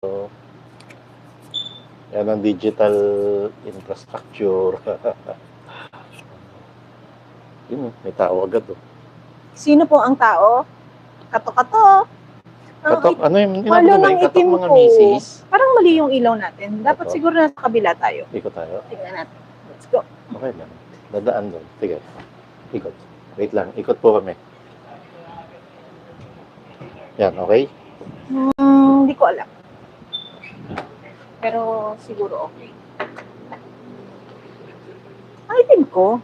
Yan ang digital infrastructure. Yun, may tao agad. Sino po ang tao? Kato-kato. Katok, ano yung Marlon, ang katok itim mga ko. misis? Parang mali yung ilaw natin. Dapat Katok. siguro nasa kabila tayo. Ikot tayo. Tingnan natin. Let's go. Okay lang. Dadaan doon. Sige. Ikot. Wait lang. Ikot po kami. Yan, okay? Hindi ko alam. Pero siguro okay. Ang itim ko.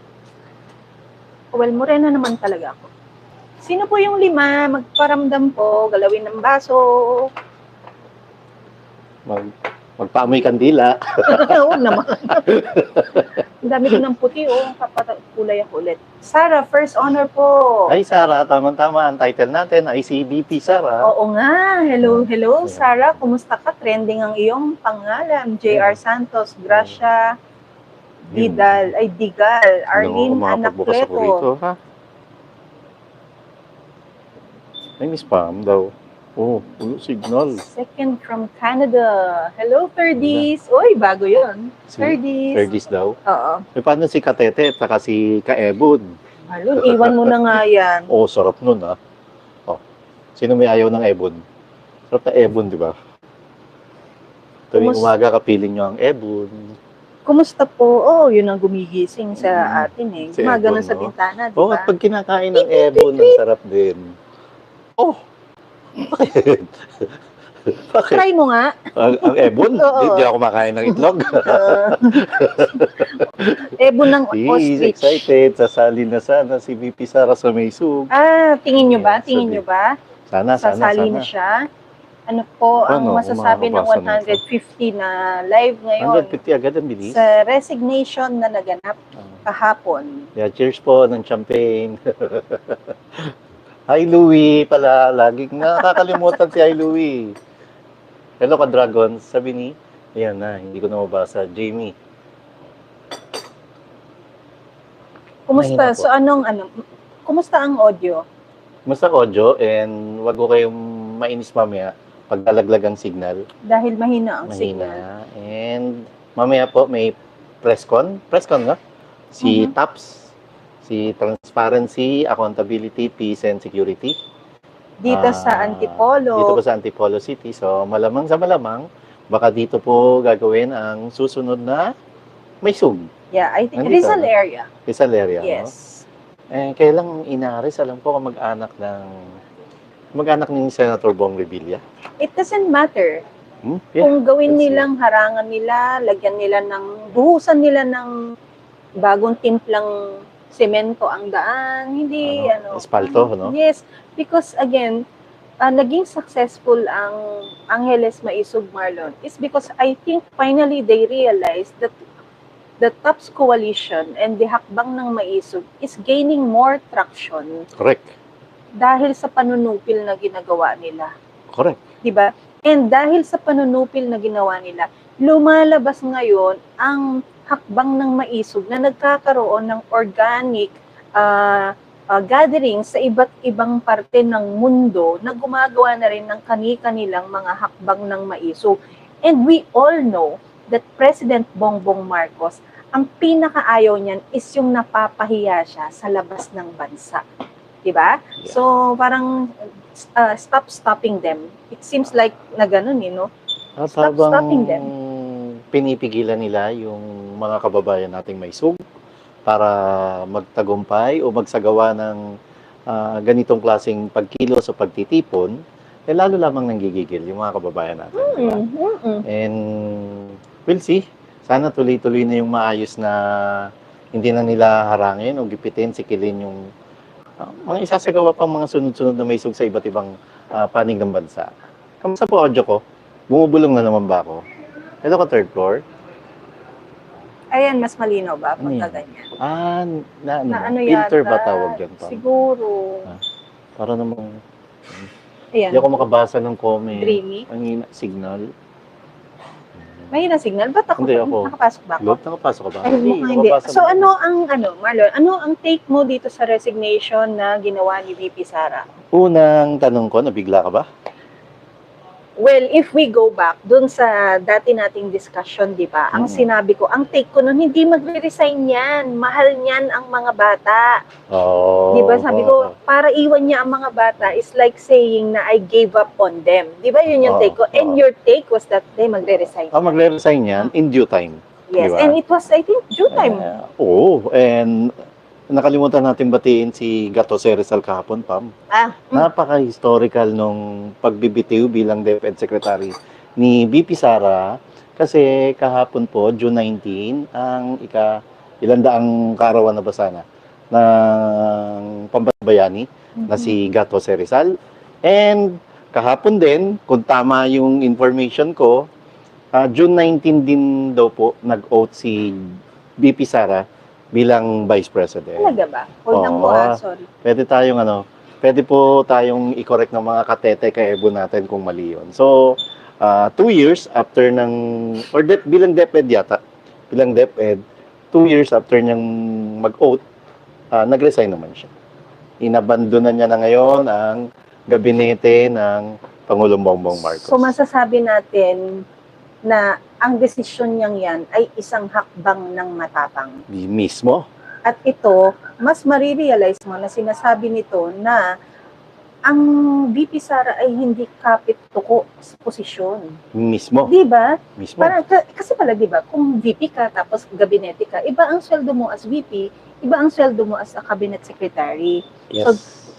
Well, morena naman talaga ako. Sino po yung 5? Magparamdam po. Galawin ng baso. Magpaamoy kandila. Huwag naman. Ang dami ko ng puti. Kulay ako ulit. Sarah, first honor po. Ay, Sarah. Tama-tama. Ang title natin ay CBP, Sarah. Oo nga. Hello, Sarah. Kumusta ka? Trending ang iyong pangalan. J.R. Santos, Gracia, Digal, Arlene Anacleto. Ha? Ay, Miss Pam daw. Oh, signal. Second from Canada. Hello, Thirdies. Uy, bago yun. Thirdies. Thirdies daw. Oo. E paano si Katete at saka si Kaebon? Malun, iwan mo na nga yan. Oh, sarap nun ah. Oh. Sino may ayaw ng Ebon? Sarap na Ebon, di ba? Tuwing umaga kapiling nyo ang Ebon. Kumusta po? Oh, yun ang gumigising sa atin eh. Si Gumagano Ebon, sa no? bintana, di Oh, ba? at pag kinakain ng Ebon, ang sarap din. Oh, bakit? Bakit? Try mo nga. Ang Ebon? Oo. Hindi ako makain ng itlog. Ebon ng He's ostrich. excited. Sasali na sana si VP Sara sa Maysug. Tingin nyo ba? Tingin nyo ba? Sana. Sasali na siya? Ano po ang masasabi ng 150 na live ngayon? 150 agad ang bilis. Sa resignation na naganap kahapon. Yeah, cheers po ng champagne. Hi, Louie pala. Laging nakakalimutan si Hi, Louie. Hello, ka-dragons. Sabi ni, ayan na, hindi ko na mabasa. Jamie. Kumusta? So, kumusta ang audio? Kumusta audio? And wag ko kayong mainis mamaya pag lalaglag ang signal. Dahil mahina ang signal. And mamaya po may presscon. Presscon nga? Si TAPS. Si Transparency, Accountability, Peace and Security. Dito sa Antipolo. Dito po sa Antipolo City. So, malamang sa malamang, baka dito po gagawin ang susunod na Maysug. Yeah, I think Nandito, Rizal area. Rizal area, yes. No? Eh, kailang inaris, alam ko, mag-anak ni Senator Bong Revilla. It doesn't matter. Yeah, kung gawin nilang harangan nila, lagyan nila buhusan nila ng bagong timplang semento ang daan, hindi asfalto, no? Yes, because again, naging successful ang Angeles Maisog, Marlon is because I think finally they realized that the TAPS coalition and the Hakbang ng Maisog is gaining more traction. Correct. Dahil sa panunupil na ginagawa nila. Correct. Diba? And dahil sa panunupil na ginawa nila, lumalabas ngayon ang Hakbang ng Maisog na nagkakaroon ng organic gatherings sa iba't ibang parte ng mundo na gumagawa na rin ng kani-kanilang mga hakbang ng maisog. And we all know that President Bongbong Marcos, ang pinakaayaw niyan is yung napapahiya siya sa labas ng bansa. Diba? Yeah. So, parang stop stopping them. It seems like na ganun, Stop stopping them. Pinipigilan nila yung mga kababayan nating Maysug para magtagumpay o magsagawa ng ganitong klaseng pagkilos o pagtitipon, lalo lamang nanggigigil yung mga kababayan natin. Diba? And we'll see. Sana tuloy-tuloy na yung maayos na hindi na nila harangin o gipitin, sikilin yung mga isasagawa pang mga sunod-sunod na Maysug sa iba't ibang panig ng bansa. Kamusta po audio ko? Bumubulong na naman ba ako? Ito ka third floor? Ayan, mas malinaw ba pagka ganyan? Ano filter ba tawag dyan? Siguro. Para namang ayan. Hindi ako makabasa ng comment. Dreamy? Ang signal. Mahina signal? Ba't ako? Hindi ako. Nakapasok ba ako? Nakapasok ka ba? Ay, hindi. So Marlon, ano ang take mo dito sa resignation na ginawa ni VP Sara? Unang tanong ko, nabigla ka ba? Well, if we go back dun sa dati nating discussion, di ba? Ang sinabi ko, ang take ko nun, hindi magre-resign yan. Mahal niyan ang mga bata. Oh. Di ba? Sabi ko, para iwan niya ang mga bata is like saying na I gave up on them. Di ba? Yun yung take ko. And your take was that they magre-resign. Magre-resign yan in due time. Yes, diba? and it was, I think, due time. And nakalimutan natin batiin si Gato Rizal kahapon, Pam. Napaka-historical nung pagbibitiw bilang DepEd Secretary ni BP Sara kasi kahapon po, June 19, ang ilan daang kaarawan na ba sana ng Pambayani na si Gato Rizal. And kahapon din, kung tama yung information ko, June 19 din daw po nag-oath si BP Sara bilang Vice President. Talaga ba? Hold lang po sorry. Pwede po tayong i-correct ng mga katete kay Ebo natin kung mali yun. So, 2 years after bilang DepEd yata, bilang DepEd, 2 years after niyang mag-oath, nag-resign naman siya. Inabandonan niya na ngayon ang gabinete ng Pangulong Bongbong Marcos. So, masasabi natin na ang desisyon niyang yan ay isang hakbang ng matapang. Mismo. At ito, mas marirealize mo na sinasabi nito na ang VP Sara ay hindi kapit-tuko sa posisyon. Mismo. Di ba? Mismo. Kasi pala, di ba, kung VP ka tapos gabinete ka, iba ang sweldo mo as VP, iba ang sweldo mo as a cabinet secretary. Yes. So,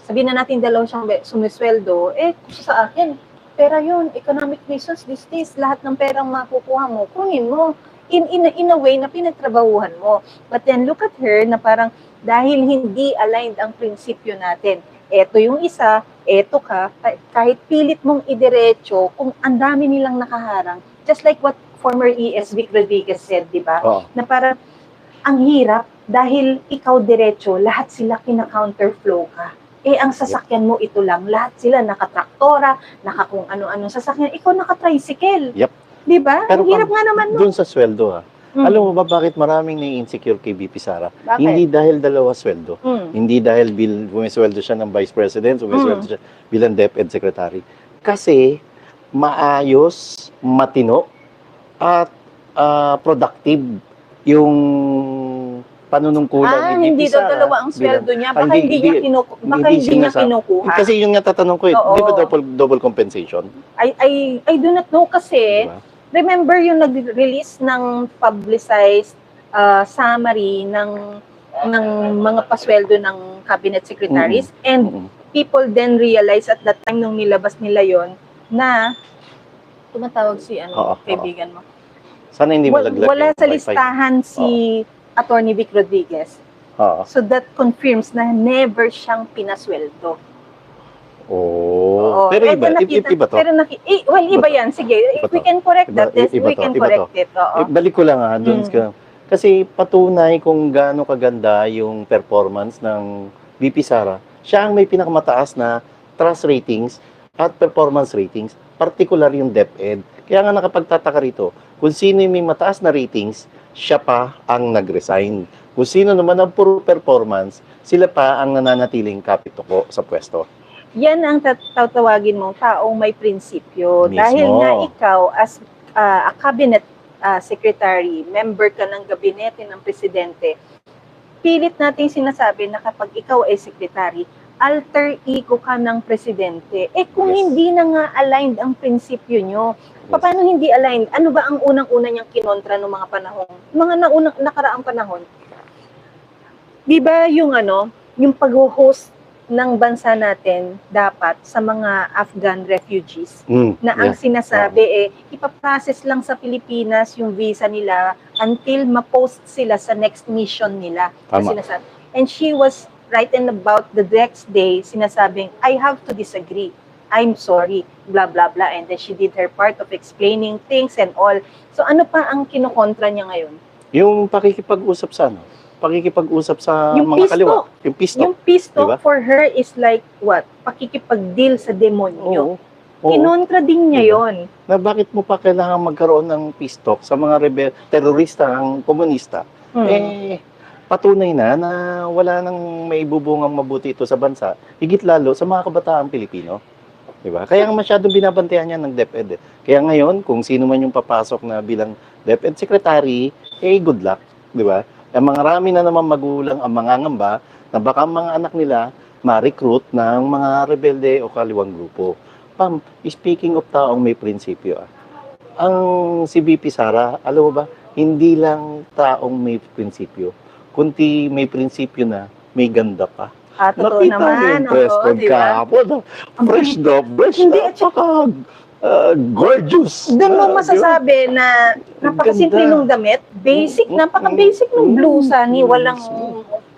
sabihin na natin dalawa siyang sumisweldo, sa akin, pera yun, economic reasons these days, lahat ng perang makukuha mo, kunin mo. In a way na pinagtrabahuhan mo. But then look at her na parang dahil hindi aligned ang prinsipyo natin. Eto yung isa, eto ka, kahit pilit mong idiretso, kung ang dami nilang nakaharang, just like what former ES Vic Rodriguez said, di ba? Na parang ang hirap dahil ikaw diretso, lahat sila kina-counterflow ka. Ang sasakyan mo ito lang, lahat sila nakatraktora, kung ano-ano sasakyan, ikaw naka-tricycle. Yep. Di ba? Ang hirap nga naman. Doon sa sweldo alam mo ba bakit maraming nai-insecure kay BP Sara? Bakit? Hindi dahil dalawa sweldo. Hindi dahil bumisweldo siya ng Vice President, bumisweldo siya bilang DepEd Secretary. Kasi maayos, matino, at productive yung panunungkulan ni hindi BP daw Sara. dalawa ang sweldo niya. Baka hindi niya kinukuha. Kasi yung natatanong ko di ba double compensation? I do not know kasi, diba? Remember yung nag-release ng publicized summary ng mga pasweldo ng cabinet secretaries and people then realize at that time nung nilabas nila yon na tumatawag si kaibigan mo. Sana hindi malaglag. Wala sa listahan si Attorney Vic Rodriguez. So that confirms na never siyang pinasweldo. Pero iba to. Pero iba yan. Sige, we can correct that. We can correct it. Balik ko lang doon kasi patunay kung gaano kaganda yung performance ng VP Sara. Siya ang may pinakamataas na trust ratings at performance ratings, particular yung DepEd. Kaya nga nakapagtataka rito, kung sino yung may mataas na ratings, siya pa ang nag-resign. Kung sino naman ang puro performance, sila pa ang nananatiling kapituko sa pwesto. Yan ang tatawagin mong taong may prinsipyo. Mismo. Dahil nga ikaw as a cabinet secretary, member ka ng gabinete ng presidente, pilit nating sinasabi na kapag ikaw ay secretary, alter ego ka ng presidente. Kung hindi na nga aligned ang prinsipyo nyo, paano hindi aligned? Ano ba ang unang-una niyang kinontra noong mga panahon? Mga nakaraang panahon? Di ba yung pag-host ng bansa natin dapat sa mga Afghan refugees na ang sinasabi ipaprocess lang sa Pilipinas yung visa nila until ma-post sila sa next mission nila. Sinasabi. And she was right and about the next day sinasabing, I have to disagree. I'm sorry, blah, blah, blah. And then she did her part of explaining things and all. So ano pa ang kinokontra niya ngayon? Yung pakikipag-usap sa pakikipag-usap sa yung mga pisto. kaliwa. Yung pisto. Yung pisto, diba? for her is like what? Pakikipag-deal sa demonyo. Oo. Kinontra din niya yon. Na bakit mo pa kailangan magkaroon ng peace talk sa mga terorista, ang komunista? Patunay na wala nang maibubungang mabuti ito sa bansa. Higit lalo sa mga kabataang Pilipino. Di ba? Kaya masyadong binabantayan niya ng DepEd. Eh. Kaya ngayon, kung sino man yung papasok na bilang DepEd Secretary, good luck. Di ba? Ang mga rami na naman magulang ang mangangamba na baka ang mga anak nila ma-recruit ng mga rebelde o kaliwang grupo. Pam, speaking of taong may prinsipyo, ang si VP Sara, alam mo ba, hindi lang taong may prinsipyo, kundi may prinsipyo na may ganda pa. Totoo Nakita mo naman. yung press Oo, con di ba? kahapon. Fresh na, fresh Hindi, na, tsaka gorgeous. Doon mo masasabi na napakasimple Ganda. nung damit, basic, napaka-basic nung blusa, ni walang,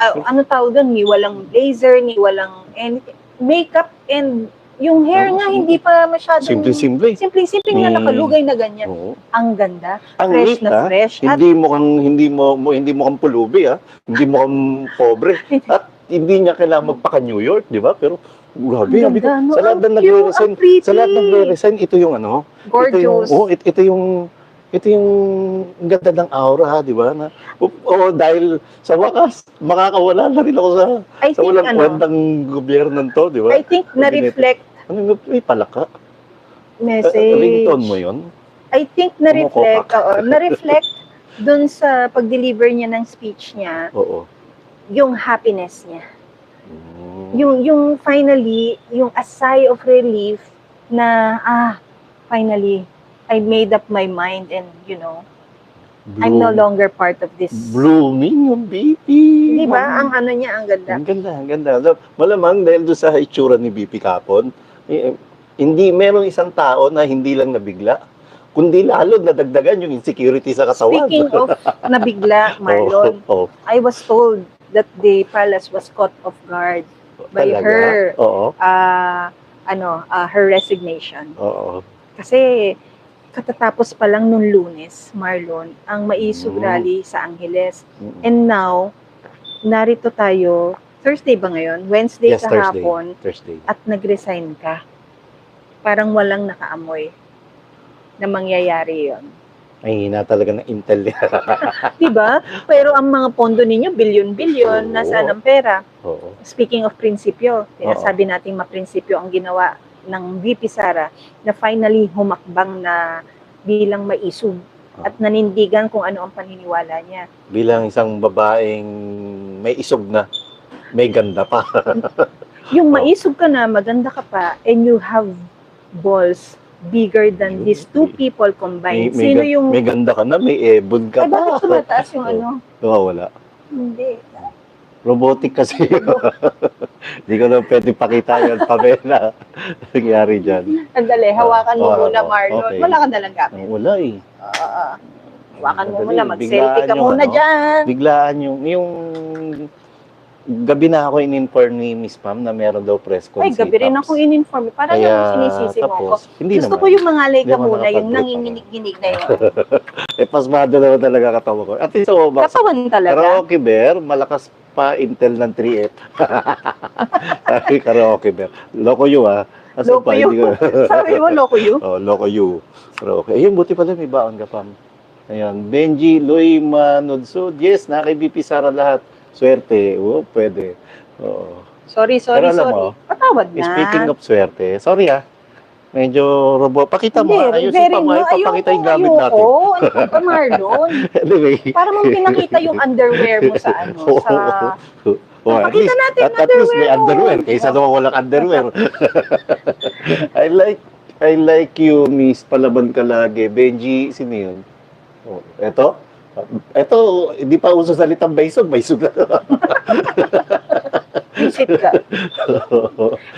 ano tawag doon, ni walang blazer, ni walang anything, makeup, and yung hair nga hindi pa masyadong Simple-simple. simple na nakalugay na ganyan. Oo. Ang ganda, Ang fresh neat, na fresh. At Hindi mo kang pulubi, Hindi mo kang pobre. At hindi niya kailangan magpaka-New York, di ba? Pero grabe, ang sabi ko, ganda, no? sa lahat ng Ang cute, nagre-resign, ang pretty. sa lahat ng nagre-resign, ito yung ano, Gorgeous. ito yung ganda ng aura, di ba? Dahil sa wakas, makakawala na rin ako I sa think, walang kwentang gobyerno to, di ba? I think na-reflect May palaka. message. Ringtone mo yun? I think na-reflect dun sa pag-deliver niya ng speech niya, Oo. yung happiness niya. Mm. Yung finally, yung a sigh of relief na, finally, I made up my mind and, I'm no longer part of this. Blooming yung BP. Di ba? Ang ano niya, ang ganda. Ang ganda. Malamang dahil doon sa itsura ni BP kapon, hindi merong isang tao na hindi lang nabigla, kundi lalo nadagdagan yung insecurity sa katawan. Speaking of nabigla, Marlon, Oo. I was told that the palace was caught off guard by Talaga? her Oo. her resignation. Oo. Kasi katatapos pa lang nung Lunes, Marlon, ang maisog rally sa Angeles. Mm-mm. And now, narito tayo, Thursday ba ngayon? Wednesday Yes, kahapon, Thursday. at nag-resign ka. Parang walang nakaamoy na mangyayari yon. Ay, hina talaga ng intel niya. Diba? Pero ang mga pondo ninyo, bilyon-bilyon, Oo. nasaan ang pera? Oo. Speaking of prinsipyo, sabi nating maprinsipyo ang ginawa ng VP Sara na finally humakbang na bilang maisog at nanindigan kung ano ang paniniwala niya. Bilang isang babaeng may isog na, may ganda pa. Yung maisog ka na, maganda ka pa, and you have balls bigger than these two people combined. Sino yung... May ganda ka na, may ebon ka Ay, bakit pa. tumataas yung ano? Wala. Hindi. Robotic kasi yun. Hindi ko na pwede pakita yun, Pamela. Nangyari dyan. Sandali, hawakan mo muna, Marlon. okay. Wala ka dalang gamit. Wala eh. Hawakan mo Madali, muna, mag-selfie ka biglaan muna yung dyan. Biglaan yung gabi na ako in-inform ni Miss Pam na meron daw press con. Ay, gabi rin ako in-inform. Parang yung sinisisi mo ko. tapos, hindi Gusto naman. ko yung mangalay ka Hindi naman muna, yung nakapag-group nanginginig-ginig na yun. Pasmado naman talaga katawa ko. At least, Katawan talaga. Karaoke Bear, malakas pa Intel ng 3F. Sabi Karaoke Bear. Loko you Kasi Loko you. Sabi mo, loko you? Loko you. Karaoke. Ayun, buti pala may baon ka, Pam. Ayan, Benji, Loy, Manodsud. Yes, nakay-BP Sara lahat. Swerte. Pwede. Oo. Sorry. Pero alam mo, Patawad na. Speaking of swerte, sorry medyo robot. Pakita mo, ayusin pa mo, papakita yung gamit natin. Ayoko, ano ka ba, Marlon? Anyway. Para mong pinakita yung underwear mo sa Pakita natin at least may underwear kaysa naman walang underwear. I like you, Miss Palaban ka lagi. Benji, sino yun? Eto, hindi pa uso salitang baysog na. Visit ka.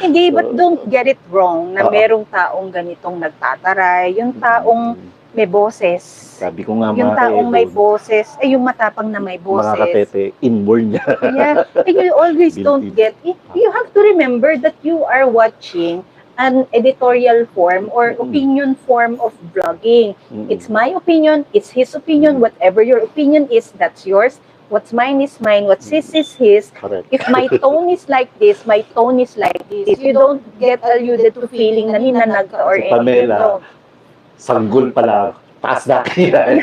Hindi, but don't get it wrong na merong taong ganitong nagtataray. Yung taong may boses. Sabi ko nga, yung taong may boses, yung matapang na may boses. Mga katete, inborn niya. Yeah. And you always don't get it. You have to remember that you are watching an editorial form or opinion form of vlogging. It's my opinion, it's his opinion, whatever your opinion is, that's yours. What's mine is mine, what's his is his. Correct. If my tone is like this, my tone is like this. You don't get alluded to feeling na ninanag ka or Si Pamela, sanggol pala, taas na kaya.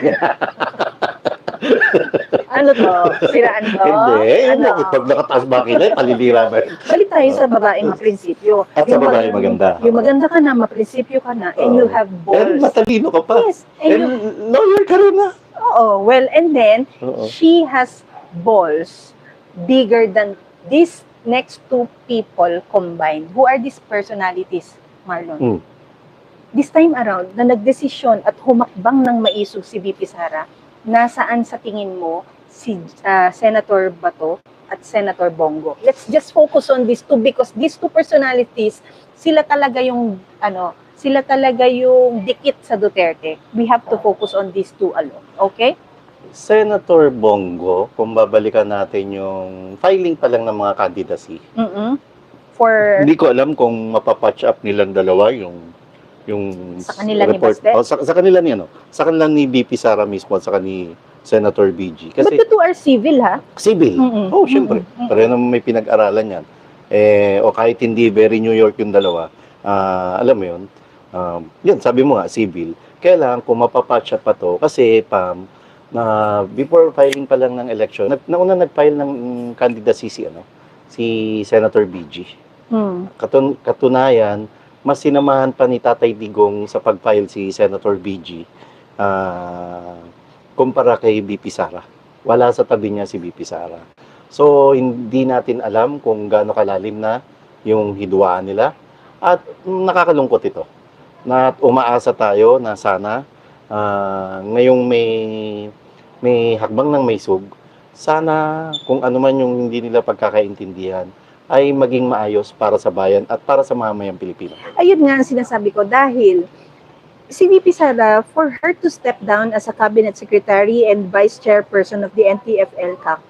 Ano to? Siraan to? Hindi. Ano? Pag nakataas ba kilay, palilira ba? Balik tayo sa babaeng prinsipyo. At sa babae maganda. Yung maganda ka na, maprinsipyo ka na, and you have And balls. matalino ka pa. Yes. And you, And lawyer ka rin na. oo. Well, and then, Oo. she has balls bigger than these next two people combined. Who are these personalities, Marlon? Mm. This time around, na nagdesisyon at humakbang ng maisog si VP Sara, nasaan sa tingin mo si Senator Bato at Senator Bongo? Let's just focus on these two because these two personalities, sila talaga yung dikit sa Duterte. We have to focus on these two alone. Okay? Senator Bongo, kung babalikan natin yung filing pa lang ng mga candidacy, For hindi ko alam kung mapapatch up nilang dalawa yung Sa kanila ni report. Baste? Sa kanila ni sa kanila ni VP Sara mismo at sa ni Senator BG. but Kasi the two are civil, ha? civil. Oh, syempre. Pareho naman may pinag-aralan yan. O kahit hindi very New York yung dalawa, alam mo yun, yun, sabi mo nga, civil. Kailangan kung mapapatch up pa to, kasi Pam, na before filing pa lang ng election, nauna nag-file ng candidacy si Senator BG. Katunayan, mas sinamahan pa ni Tatay Digong sa pag-file si Senator BG kumpara kay BP Sara. Wala sa tabi niya si BP Sara. So, hindi natin alam kung gaano kalalim na yung hidwaan nila. At nakakalungkot ito. Na umaasa tayo na sana ngayong may hakbang ng may sug, sana kung ano man yung hindi nila pagkakaintindihan, ay maging maayos para sa bayan at para sa mamayang Pilipino. Ayun nga ang sinasabi ko dahil si VP Sara, for her to step down as a cabinet secretary and vice chairperson of the NTF-ELCAC,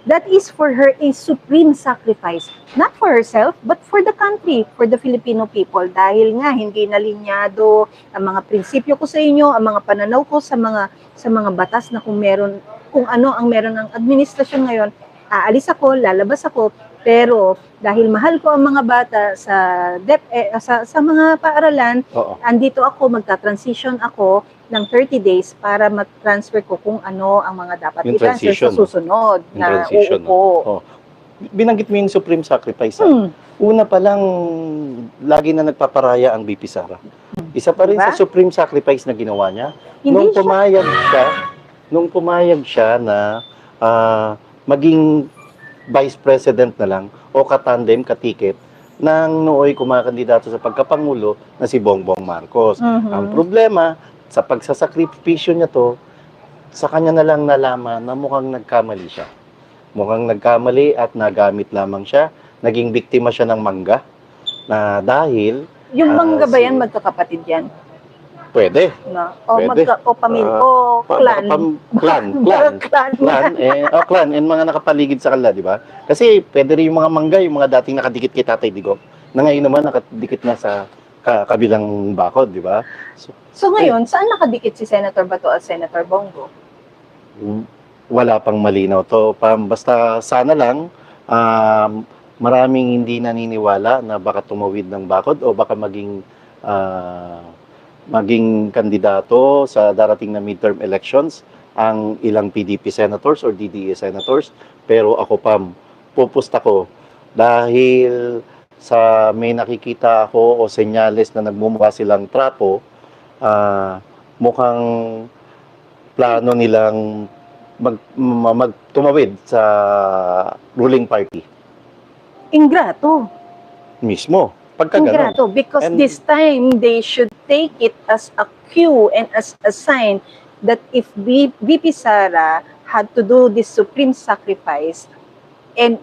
that is for her a supreme sacrifice. Not for herself, but for the country, for the Filipino people. Dahil nga, hindi nalinyado ang mga prinsipyo ko sa inyo, ang mga pananaw ko sa mga batas na kung ano ang meron ng administrasyon ngayon, aalis ako, lalabas ako, pero dahil mahal ko ang mga bata sa mga paaralan, andito ako, magta-transition ako ng 30 days para ma-transfer ko kung ano ang mga dapat i-transfer sa susunod na uupo. Binanggit mo yung supreme sacrifice. Una pa lang, lagi na nagpaparaya ang BP Sara. Isa pa rin sa supreme sacrifice na ginawa niya. Nung pumayag siya na maging vice president na lang o katandem, katiket ng nooy kumakandidato sa pagkapangulo na si Bongbong Marcos. Ang problema, sa pagsasakripisyo niya to, sa kanya na lang nalaman na mukhang nagkamali siya. Mukhang nagkamali at nagamit lamang siya. Naging biktima siya ng mangga na dahil... Yung mangga ba yan, magkakapatid yan? Pwede. No? Pwede. Clan and mga nakapaligid sa kanila, di ba? Kasi pwede rin yung mga mangga, yung mga dating nakadikit kay Tatay Digong, na ngayon naman nakadikit na sa kabilang bakod, di ba? So ngayon, saan nakadikit si Senator Bato at Senator Bongo? Wala pang malinaw to. Basta sana lang, maraming hindi naniniwala na baka tumawid ng bakod o baka maging kandidato sa darating na midterm elections ang ilang PDP senators or DDE senators. Pero ako pupusta ko dahil sa may nakikita ako o senyales na nagmumukha silang trapo, mukhang plano nilang tumawid sa ruling party. Ingrato. Mismo. Ingrato. Because this time, they should take it as a cue and as a sign that if VP Sara had to do this supreme sacrifice and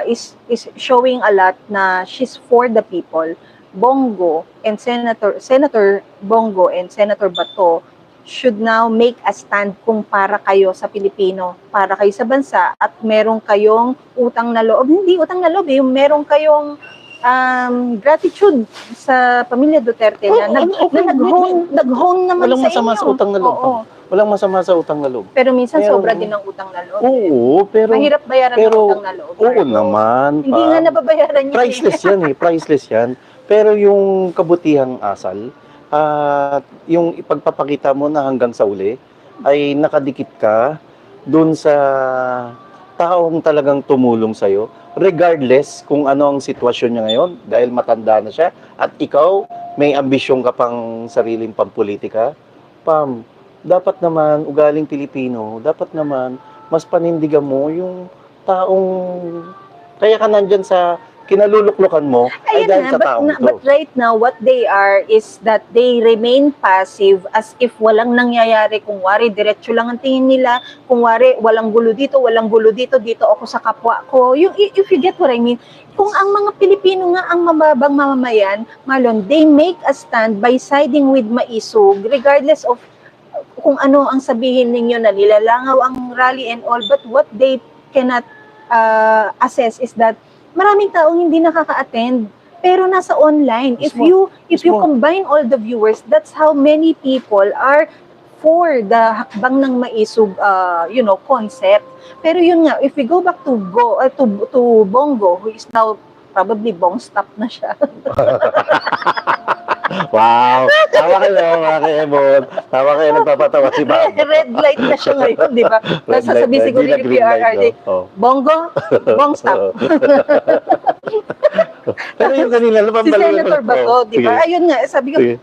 is showing a lot na she's for the people, Bongo and Senator Bongo and Senator Bato should now make a stand kung para kayo sa Pilipino, para kayo sa bansa at meron kayong utang na loob. Hindi utang na loob, meron kayong gratitude sa pamilya Duterte na nag-hone naman walang sa masama inyo. Sa utang na loob. Walang masama sa utang na loob. Pero minsan sobra din ang utang na loob. Oo, pero mahirap bayaran ng utang na loob. Oo naman. Hindi nga nababayaran yun. Priceless yan. Pero yung kabutihang asal, yung ipagpapakita mo na hanggang sa uli, ay nakadikit ka dun sa taong talagang tumulong sa'yo, regardless kung ano ang sitwasyon niya ngayon, dahil matanda na siya, at ikaw, may ambisyon ka pang sariling pampolitika, Pam, dapat naman, ugaling Pilipino, dapat naman, mas panindigan mo yung taong, kaya ka nandyan sa kinaluluklukan mo, ay Ayun dahil nga, sa taong ito. but right now, what they are is that they remain passive as if walang nangyayari. Kung wari, diretso lang ang tingin nila. Kung wari, walang gulo dito, dito ako sa kapwa ko. If you get what I mean, kung ang mga Pilipino nga ang mababang mamamayan, Marlon, they make a stand by siding with Maisog, regardless of kung ano ang sabihin ninyo na nilalangaw ang rally and all, but what they cannot assess is that maraming taong hindi nakaka-attend pero nasa online. If you combine all the viewers, that's how many people are for the hakbang ng Maisog concept. Pero yun nga, if we go back to Bongo, who is now probably Bong stop na siya. Wow! Tawa kayo, mga ka-Emon. Tawa kayo, nagpapatawa si Bob. Red light na siya ngayon, di ba? Red light Nasasabi na, siguro hindi na ni green light, PRRD, no? Oh. Bongo, Bong stop. Pero yung kanila, Si Senator Bato, di ba? Sige. Ayun nga, sabi ko, Sige.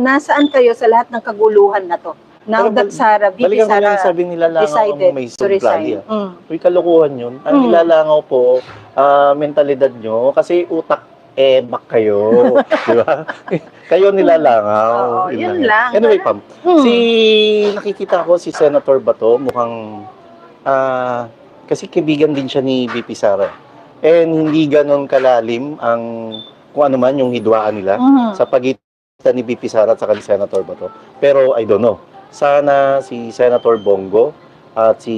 nasaan kayo sa lahat ng kaguluhan na to? Now Pero that VP Balikan ko Sara lang sabi nila langaw decided ang may to resign. suplaya. Uy, kalokohan yun. Ang Mm. nilalangaw po, mentalidad nyo, kasi utak, bak kayo. Di ba? Kayo nilalangaw. Oo, yun lang. Anyway, Pam, Hmm. nakikita ko si Senator Bato, mukhang, kasi kaibigan din siya ni VP Sara. And hindi ganon kalalim ang, kung ano man yung hidwaan nila Mhm. sa pagitan ni VP Sara at saka ni Senator Bato. Pero I don't know. Sana si Senator Bongo at si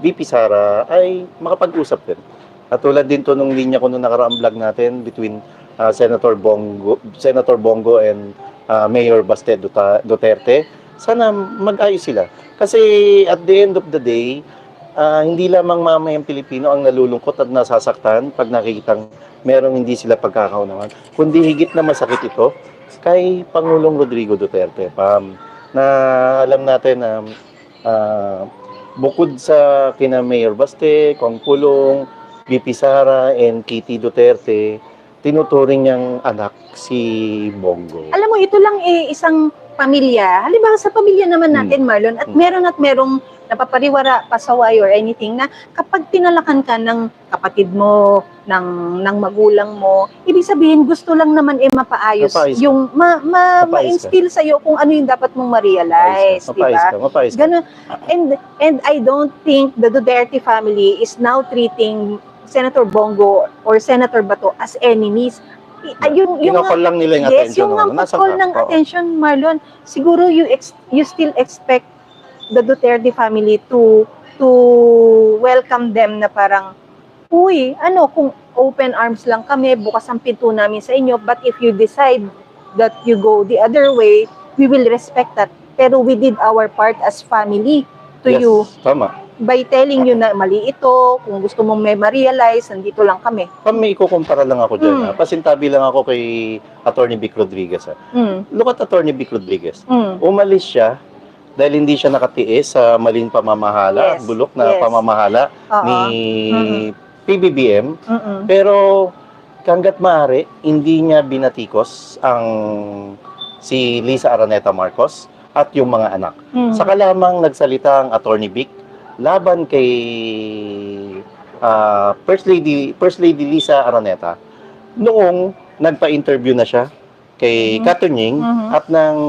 VP Sara ay makapag-usap din. At tulad din to nung linya ko nung nakaraang vlog natin between Senator Bongo and Mayor Baste Duterte. Sana mag-ayos sila. Kasi at the end of the day, hindi lamang mamayang Pilipino ang nalulungkot at nasasaktan pag nakikitang merong hindi sila pagkakaunawan, kundi higit na masakit ito kay Pangulong Rodrigo Duterte. Na alam natin na bukod sa kina Mayor Baste, Kong Pulong, VP Sara, and Kitty Duterte, tinuturing niyang anak si Bongo. Alam mo, ito lang isang pamilya. Halimbawa sa pamilya naman natin, Marlon, at merong napapariwara, pasaway or anything na kapag tinalakan ka ng kapatid mo, ng magulang mo, ibig sabihin gusto lang naman mapaayos. Mapayos ka. Yung ma-instill sa'yo kung ano yung dapat mong ma-realize, di ba? Mapayos ka. Ganun. And I don't think the Duterte family is now treating Senator Bongo or Senator Bato as enemies. Kinakol lang nila yung Yes, attention. yung nga call ng attention, Marlon, siguro you still expect the Duterte family to welcome them na parang, uy, kung open arms lang kami, bukas ang pinto namin sa inyo, but if you decide that you go the other way, we will respect that. Pero we did our part as family to Yes, you tama. by telling you na mali ito, kung gusto mong may ma-realize, nandito lang kami. May ikukumpara lang ako dyan. Pasintabi lang ako kay Attorney Vic Rodriguez. Look at Attorney Vic Rodriguez. Umalis siya dahil hindi siya nakatiis sa maling pamamahala, Yes, bulok na yes. pamamahala Oo. ni PBBM. Mm-mm. Pero hangga't maaari, hindi niya binatikos ang si Lisa Araneta Marcos at yung mga anak. Mm. Saka lamang nagsalita ang Attorney Vic laban kay First Lady Lisa Araneta noong nagpa-interview na siya kay Katunying at nang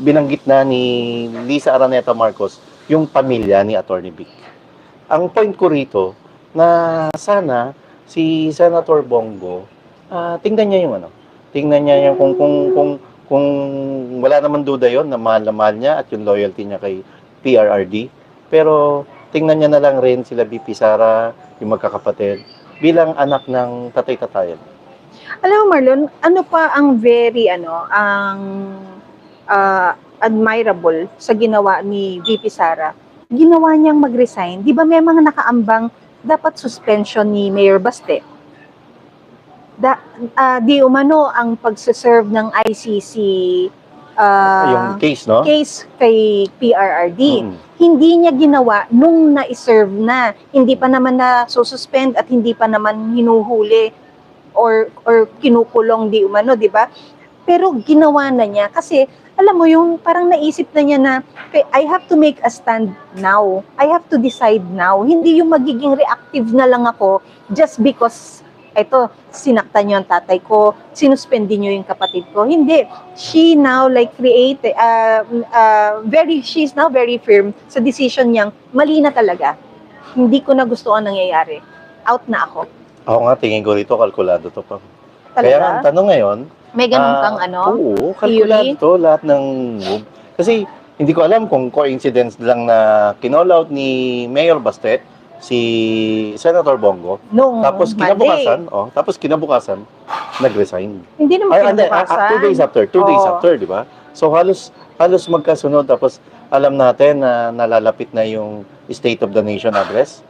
binanggit na ni Lisa Araneta Marcos yung pamilya ni Attorney Vic. Ang point ko rito na sana si Senator Bongo tingnan niya yung kung wala naman duda yon na mahal niya at yung loyalty niya kay PRRD, pero tingnan niya na lang rin sila VP Sara, yung magkakapatid, bilang anak ng tatay-tatayan. Alam mo, Marlon, ano pa ang admirable sa ginawa ni VP Sara? Ginawa niyang mag-resign. Di ba may mga nakaambang dapat suspension ni Mayor Baste? Di umano ang pagsaserve ng ICC Yung case, no? case kay PRRD. hindi niya ginawa nung na-serve na. Hindi pa naman na suspend at hindi pa naman hinuhuli or kinukulong di umano, di ba? Pero ginawa na niya kasi alam mo yung parang naisip na niya na "Okay, I have to make a stand now. I have to decide now. Hindi yung magiging reactive na lang ako just because eto, sinaktan niyo ang tatay ko, sinuspendin niyo yung kapatid ko. Hindi. She now like she's now very firm sa decision niyang mali na talaga. Hindi ko na gusto ang nangyayari. Out na ako. Ako nga, tingin ko rito, kalkulado to pa. Kaya nga, ang Talaga? tanong ngayon, May ganun kang oo, kalkulado theory? to, lahat ng move. Kasi, hindi ko alam kung coincidence lang na kinall out ni Mayor Bastet, si Senator Bongo, Nung tapos Monday. kinabukasan, nag-resign. Hindi naman kinabukasan. 2 days after, 2 days Oo. after, di ba? So, halos magkasunod, tapos alam natin na nalalapit na yung State of the Nation address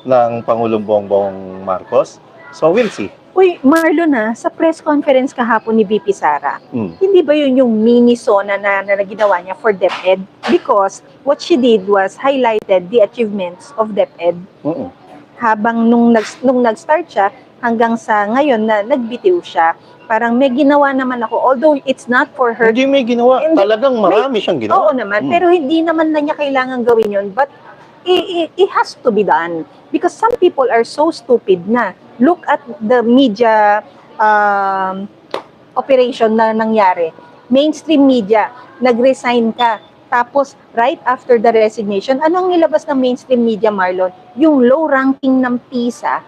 ng Pangulong Bongbong Marcos. So, we'll see. Uy, Marlon sa press conference kahapon ni VP Sara, Mm. hindi ba yun yung mini SONA na ginawa niya for DepEd? Because what she did was highlighted the achievements of DepEd Mm-mm. habang nung nag-start siya hanggang sa ngayon na nagbitiw siya. Parang may ginawa naman ako, although it's not for her. Hindi may ginawa. Hindi. Talagang marami siyang ginawa. Oo naman, Mm. pero hindi naman na niya kailangan gawin yun. But it has to be done. Because some people are so stupid na. Look at the media operation na nangyari. Mainstream media, nag-resign ka. Tapos, right after the resignation, anong nilabas ng mainstream media, Marlon? Yung low ranking ng PISA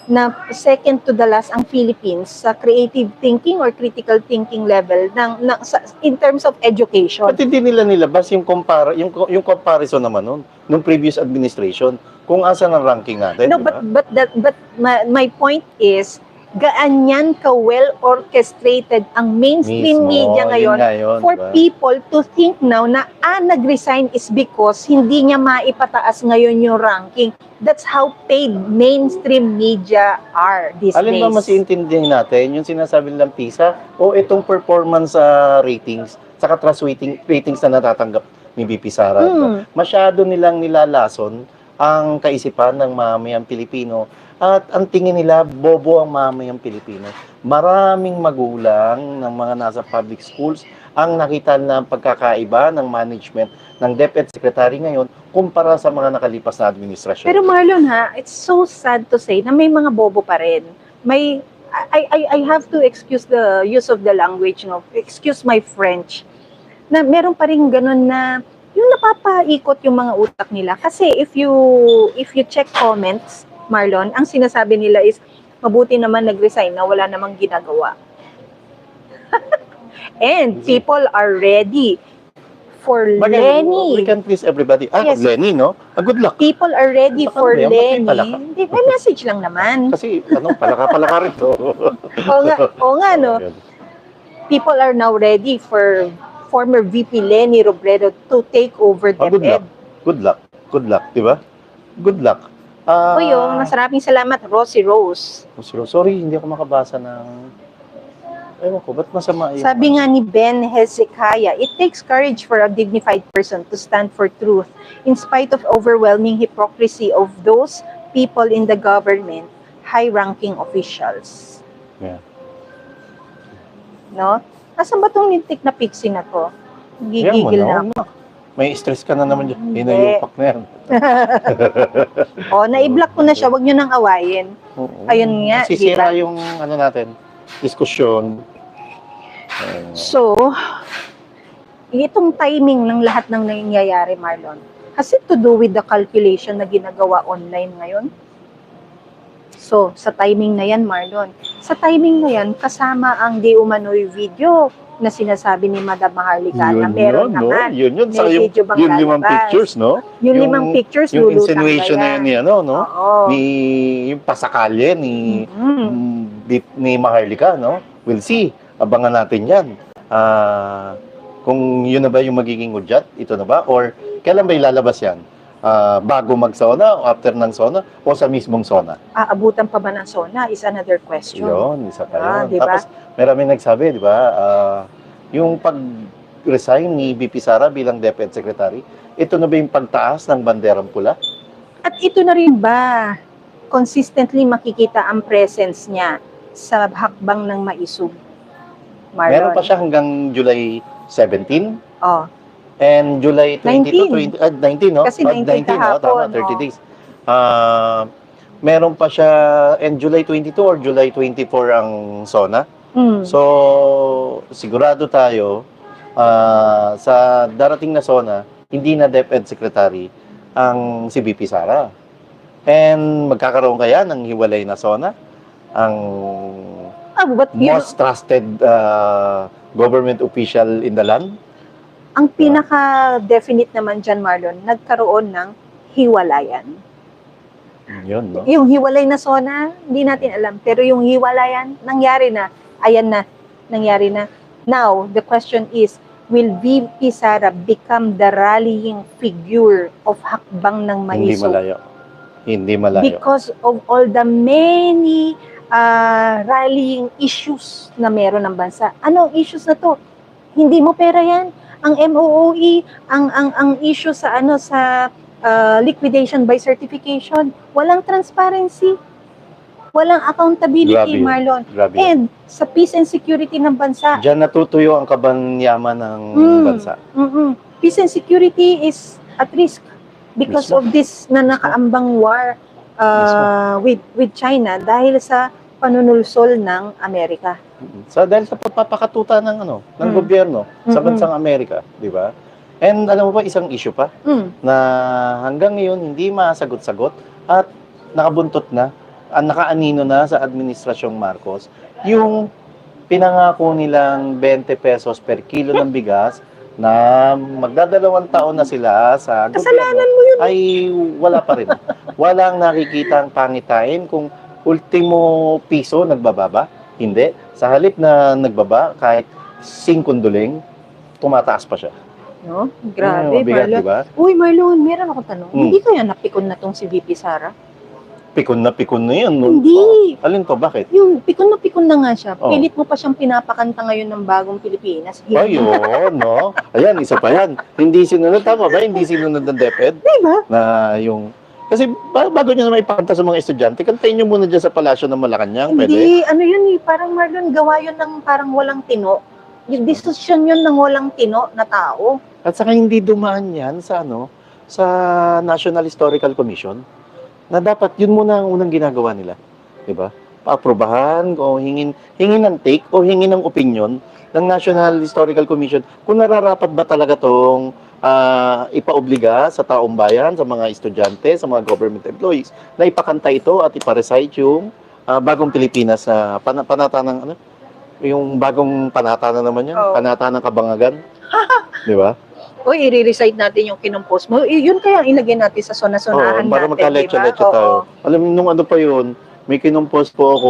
na second to the last ang Philippines sa creative thinking or critical thinking level in terms of education. Ba't hindi nila nilabas yung comparison naman nung previous administration kung asan ang ranking natin, No, di ba? but my point is, gaanyan ka well orchestrated ang mainstream Mismo, media yun ngayon nga yun, for di ba? people to think now na nag-resign is because hindi niya maipataas ngayon yung ranking. That's how paid mainstream media are these Alin days. ba mas iintindihin natin? Yung sinasabi nilang PISA o itong performance ratings saka trust ratings na natatanggap ni VP Sara? di ba? Masyado nilang nilalason ang kaisipan ng mamamayang Pilipino at ang tingin nila bobo ang mamamayang Pilipino. Maraming magulang ng mga nasa public schools ang nakita na pagkakaiba ng management ng DepEd Secretary ngayon kumpara sa mga nakalipas na administrasyon. Pero Marlon it's so sad to say na may mga bobo pa rin. I have to excuse the use of the language, excuse my French, na meron pa rin ganun na yung napapaikot yung mga utak nila. Kasi if you check comments, Marlon, ang sinasabi nila is, mabuti naman nag-resign na wala namang ginagawa. And people are ready for Lenny. We can please everybody. Yes. Lenny, no? Good luck. People are ready Baka for ba yan? Ba't may Lenny. palaka? Hindi, may message lang naman. Kasi, palaka rin to. Oo nga, no? People are now ready for former VP Lenny Robredo to take over Good luck. DepEd. Good luck. Good luck, di ba? Good luck. Uy, maraming salamat, Rosie Rose. Sorry, hindi ako makabasa ng... Ewan ko, ba't masama yung... Sabi nga ni Ben Hezekiah, it takes courage for a dignified person to stand for truth in spite of overwhelming hypocrisy of those people in the government, high-ranking officials. Yeah. No? Nasaan ba itong lintik na pixie na to? Gigigil na ako. May stress ka na naman dyan. Hindi. Hinayupak na yan. Na-i-block ko na siya. Huwag nyo nang awayin. Ayun nga, Sisira diba? yung natin, diskusyon. So, itong timing ng lahat ng nangyayari, Marlon, has it to do with the calculation na ginagawa online ngayon? So, sa timing na yan, Marlon, sa timing na yan, kasama ang di umano'y video na sinasabi ni Madam Maharlika na meron naman. Yun. Sa May video bang yung limang lalabas? pictures, no? Yung limang pictures, yung lulutang insinuation na yan ni, no? Oo. Yung pasakalye ni Maharlika, no? We'll see. Abangan natin yan. Kung yun na ba yung magiging udyat, ito na ba? Or kailan ba ilalabas yan? Bago mag-SONA, o after ng SONA, o sa mismong SONA? Aabutan pa ba ng SONA is another question. Yun, isa pa yun. Diba? Tapos, marami nagsabi, di ba? Yung pag-resign ni VP Sara bilang DepEd Secretary, ito na ba yung pagtaas ng banderang pula? At ito na rin ba, consistently makikita ang presence niya sa hakbang ng maisog? Marlon. Meron pa siya hanggang July 17 Oh, and July 22, 19, no? Kasi 19 no? Tama, kahapon, 30 oh. days. Meron pa siya and July 22 or July 24 ang SONA. So, sigurado tayo sa darating na SONA, hindi na DepEd Secretary ang si VP Sara. And magkakaroon kaya ng hiwalay na SONA? Ang but most trusted government official in the land? ang pinaka-definite naman dyan, Marlon, nagkaroon ng hiwalayan. Yun, no? Yung hiwalay na SONA, hindi natin alam. Pero yung hiwalayan, nangyari na. Ayan na, nangyari na. Now, the question is, will VP Sara become the rallying figure of hakbang ng Hindi maisog? malayo. Hindi malayo. Because of all the many rallying issues na meron ng bansa. Ano ang issues na to? Hindi mo pera yan. Ang MOOE, ang issue sa liquidation by certification, walang transparency, walang accountability, Grabe yun. Marlon. Grabe yun. And sa peace and security ng bansa, Diyan natutuyo ang kabanyaman ng bansa. peace and security is at risk because Mismo. of this na nakaambang war with China dahil sa panunulsol ng Amerika. Dahil sa pagpapakatuta ng ng gobyerno sa bansang Amerika, di ba? And alam mo ba, isang issue pa na hanggang ngayon hindi masagot-sagot at nakabuntot na, nakaanino na sa Administrasyong Marcos, yung pinangako nilang 20 pesos per kilo ng bigas na magdadalawang taon na sila sa Kasalanan gobyerno, mo yun. ay wala pa rin. Walang nakikitang pangitain kung ultimo piso nagbababa. Hindi. Sa halip na nagbaba, kahit 5 duling, tumataas pa siya. No? Grabe, Mabigat, Marlon. diba? Uy, Marlon, meron ako tanong. Hindi kaya napikon na tong si VP Sara? Pikon na yun. No? Hindi. Alin to? Bakit? Yung pikon na nga siya. Oh. Pilit mo pa siyang pinapakanta ngayon ng bagong Pilipinas. Ayun, no? Ayan, isa pa yan. Hindi sinunod. Tama ba? Hindi sinunod ng DepEd? Diba? Na yung... Kasi bago nyo na may pakanta sa mga estudyante, kantayin nyo muna dyan sa palasyo ng Malacanang. Hindi, Pwede? ano yun eh, parang Marlon, gawa yun ng parang walang tino. Yung decision yun ng walang tino na tao. At saka hindi dumaan yan sa sa National Historical Commission na dapat yun muna ang unang ginagawa nila. 'Di ba? Paaprobahan o hingin ng take o hingin ng opinion ng National Historical Commission kung nararapat ba talaga tong ipaobliga sa taong bayan, sa mga estudyante, sa mga government employees na ipakanta ito at ipa-recite yung bagong Pilipinas na panata ng yung bagong panata na naman yan, Oh. panata ng Kabangagan. 'Di ba? Uy, i-recite natin yung kinumpos mo. Yun kaya ang ilagay natin sa sona-sonahan Oo, para natin, magka-leche-leche diba? tayo. Alam mo, nung ano pa yun, may kinumpos po ako,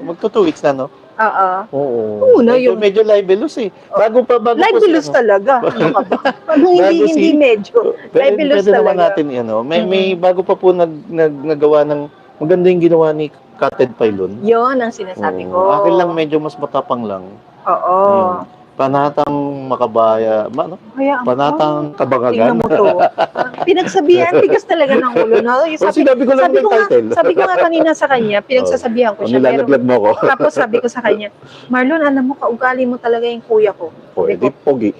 magto 2 weeks na, no? Oo. Oo. Oo na medyo, yun. medyo libelous eh. Bago Libelous talaga. Ano ka ba? Hindi medyo. Libelous Pwede naman talaga. natin, may bago pa po nagawa ng, maganda yung ginawa ni Kated Pailon. Yun ang sinasabi ko. Oo. Akin lang medyo mas matapang lang. Oo. Ayun. Panatang makabaya, Kaya panatang tingnan kabangagan. mo to. Pinagsabihan, tigas talaga ng ulo. No? Sinabi ko lang yung title. Sabi ko nga kanina sa kanya, pinagsasabihan ko siya. Nilalaglag mo ko. Tapos sabi ko sa kanya, Marlon, alam mo, kaugali mo talaga yung kuya ko. O, edi pogi.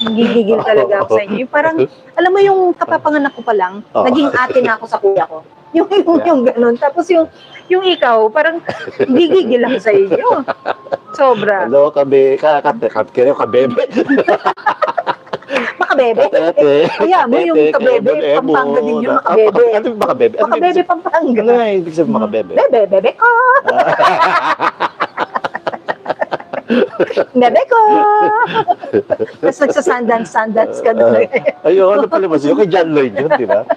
Yung gigigil talaga ako sa inyo. Yung parang, alam mo yung kapapanganak ko pa lang, Oh. naging ate na ako sa kuya ko. Yung ganun. Tapos yung ikaw, parang gigigil ako sa inyo. Sobra. Hello, kabebe. Makabebe. Kaya mo yung kabebe, Pampanga din yun, makabebe. Ano yung makabebe? Makabebe, Pampanga. Ano nga ibig sabihin makabebe? Bebe ko. Bebe ko. Tapos nagsasandance ka na. Ayun, ano pala ba siya? Kay John Lloyd yun, di ba?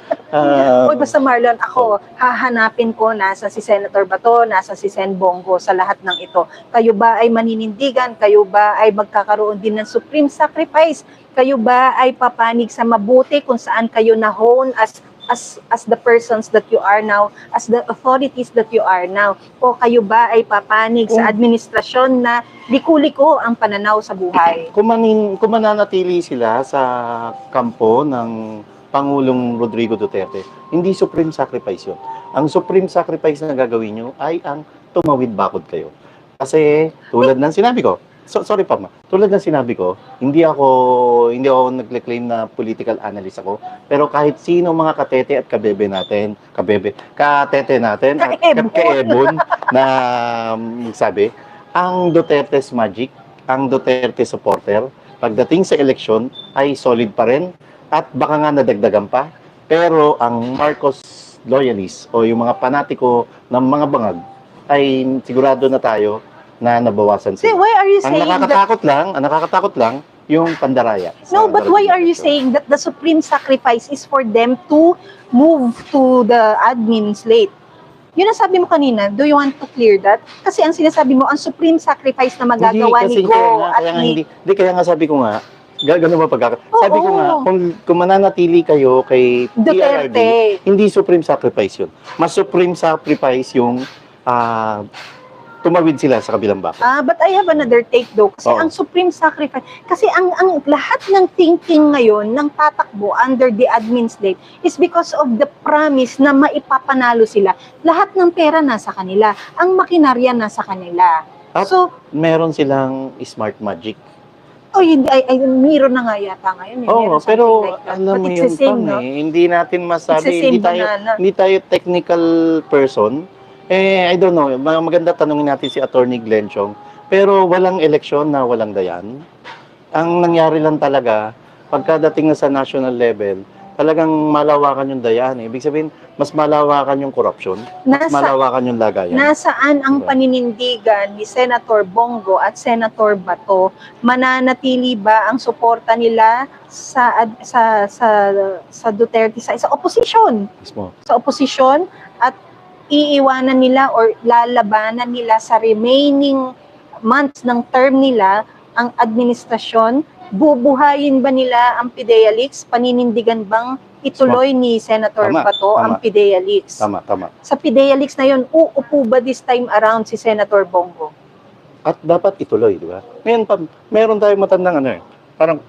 Uy, basta Marlon, ako, hahanapin ko nasa si Senator Bato, nasa si Sen Bongo sa lahat ng ito. Kayo ba ay maninindigan? Kayo ba ay magkakaroon din ng supreme sacrifice? Kayo ba ay papanig sa mabuti kung saan kayo na-hone as as the persons that you are now, as the authorities that you are now? O kayo ba ay papanig sa administrasyon na liko-liko ang pananaw sa buhay? Kung mananatili sila sa kampo ng Pangulong Rodrigo Duterte, hindi supreme sacrifice yun. Ang supreme sacrifice na gagawin nyo ay ang tumawid bakod kayo. Kasi tulad ng sinabi ko, sorry pa ma. Tulad ng sinabi ko, hindi ako nagclaim na political analyst ako, pero kahit sino mga katete at katete natin at kaebon na sabi, ang Duterte's magic, ang Duterte supporter, pagdating sa eleksyon ay solid pa rin at baka nga nadagdagan pa, pero ang Marcos loyalists o yung mga panatiko ng mga bangag ay sigurado na tayo na nabawasan See, sila. why are you Ang saying that? nakakatakot lang yung pandaraya. No, but why are you saying that the supreme sacrifice is for them to move to the admin slate? Yun ang sabi mo kanina. Do you want to clear that? Kasi ang sinasabi mo, ang supreme sacrifice na magagawa ni Go at ni... Kaya nga sabi ko nga, gano'n ba Oo. sabi ko nga, kung mananatili kayo kay PRRD, Duterte. hindi supreme sacrifice yun. Mas supreme sacrifice yung tumawid sila sa kabilang bako. But I have another take though. Kasi Oo. ang supreme sacrifice, kasi ang lahat ng thinking ngayon ng tatakbo under the admin slate is because of the promise na maipapanalo sila. Lahat ng pera nasa kanila. Ang makinarya nasa kanila. At So, meron silang smart magic. hindi, meron na nga yata ngayon. Oo, Meron something pero like that. alam But mo it's yun the same, pang no? hindi natin It's masabi, the same banana. hindi tayo technical person. I don't know, maganda tanungin natin si Attorney Glenn Chong, pero walang eleksyon na walang dayan. Ang nangyari lang talaga, pagkadating na sa national level, talagang malawakan yung dayan. Ibig sabihin, mas malawakan yung corruption, mas malawakan yung lagayan. Nasaan ang Diba? paninindigan ni Senator Bongo at Senator Bato? Mananatili ba ang suporta nila sa Duterte sa opposition? Mismo. Sa opposition at iiwanan nila or lalabanan nila sa remaining months ng term nila ang administrasyon? Bubuhayin ba nila ang PIDEA leaks? Paninindigan bang ituloy ni Senator Tama, Bato ang tama. PIDEA leaks? Tama. Sa PIDEA leaks na yun, uupo ba this time around si Senator Bongo? At dapat ituloy, di ba? Ngayon, meron tayong matandang parang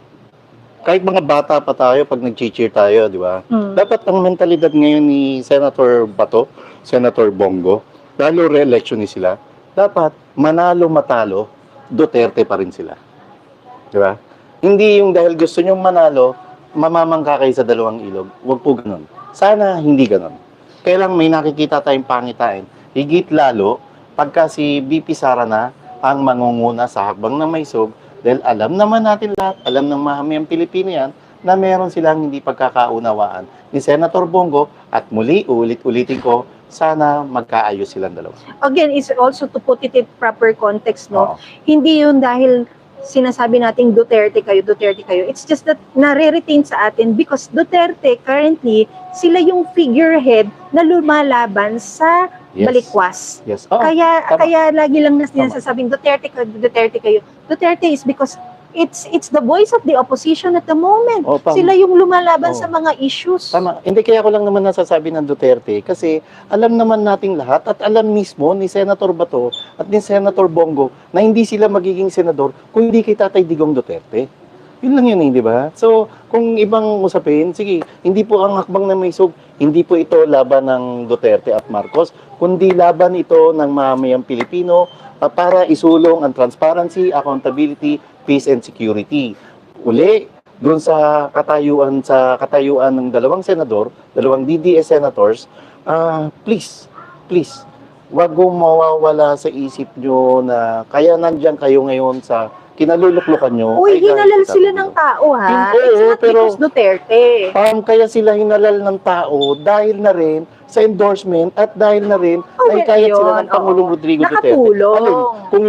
kahit mga bata pa tayo pag nag-cheer tayo, di ba? Dapat ang mentalidad ngayon ni Senator Bato, Senator Bongo, lalo re-election ni sila, dapat manalo matalo, Duterte pa rin sila. Di ba? Hindi yung dahil gusto nyong manalo, mamamangka kayo sa dalawang ilog. Huwag po ganun. Sana hindi ganun. Kailang may nakikita tayong pangitain. Higit lalo, pagka si BP Sara na ang mangunguna sa hakbang na may sug, dahil alam naman natin lahat, alam ng mahamayang Pilipino yan, na meron silang hindi pagkakaunawaan ni Senator Bongo at muli, ulit-ulitin ko, sana magkaayos silang dalawa. Again, is also to put it in proper context, no? Oo. Hindi yun dahil sinasabi nating Duterte kayo. It's just that nare-retain sa atin because Duterte currently, sila yung figurehead na lumalaban sa Yes. balikwas. Yes. Oo, Kaya tama. kaya lagi lang na Tama. sinasabing Duterte kayo. Duterte is because it's the voice of the opposition at the moment. Oo, tama. Sila yung lumalaban Oo. sa mga issues. Tama. Hindi kaya ko lang naman nasasabi ng Duterte kasi alam naman nating lahat at alam mismo ni Senator Bato at ni Senator Bongo na hindi sila magiging senador kung hindi kay Tatay Digong Duterte. Yun lang yun, di ba? So, kung ibang usapin, sige, hindi po ang hakbang na may sug, hindi po ito laban ng Duterte at Marcos, kundi laban ito ng mamamayang Pilipino para isulong ang transparency, accountability, peace and security. Uli, doon sa katayuan ng dalawang senador, dalawang DDS senators, please, wag mawawala sa isip nyo na kaya nandiyan kayo ngayon sa kinaluluklukan nyo. Uy, ay dahil hinalal sa sila Tatay ng Digong. tao, ha? Hindi, It's not pero- because Duterte. Kaya sila hinalal ng tao dahil na rin sa endorsement at dahil na rin well, kayat sila yun, ng Pangulong oo. Rodrigo Nakatulong.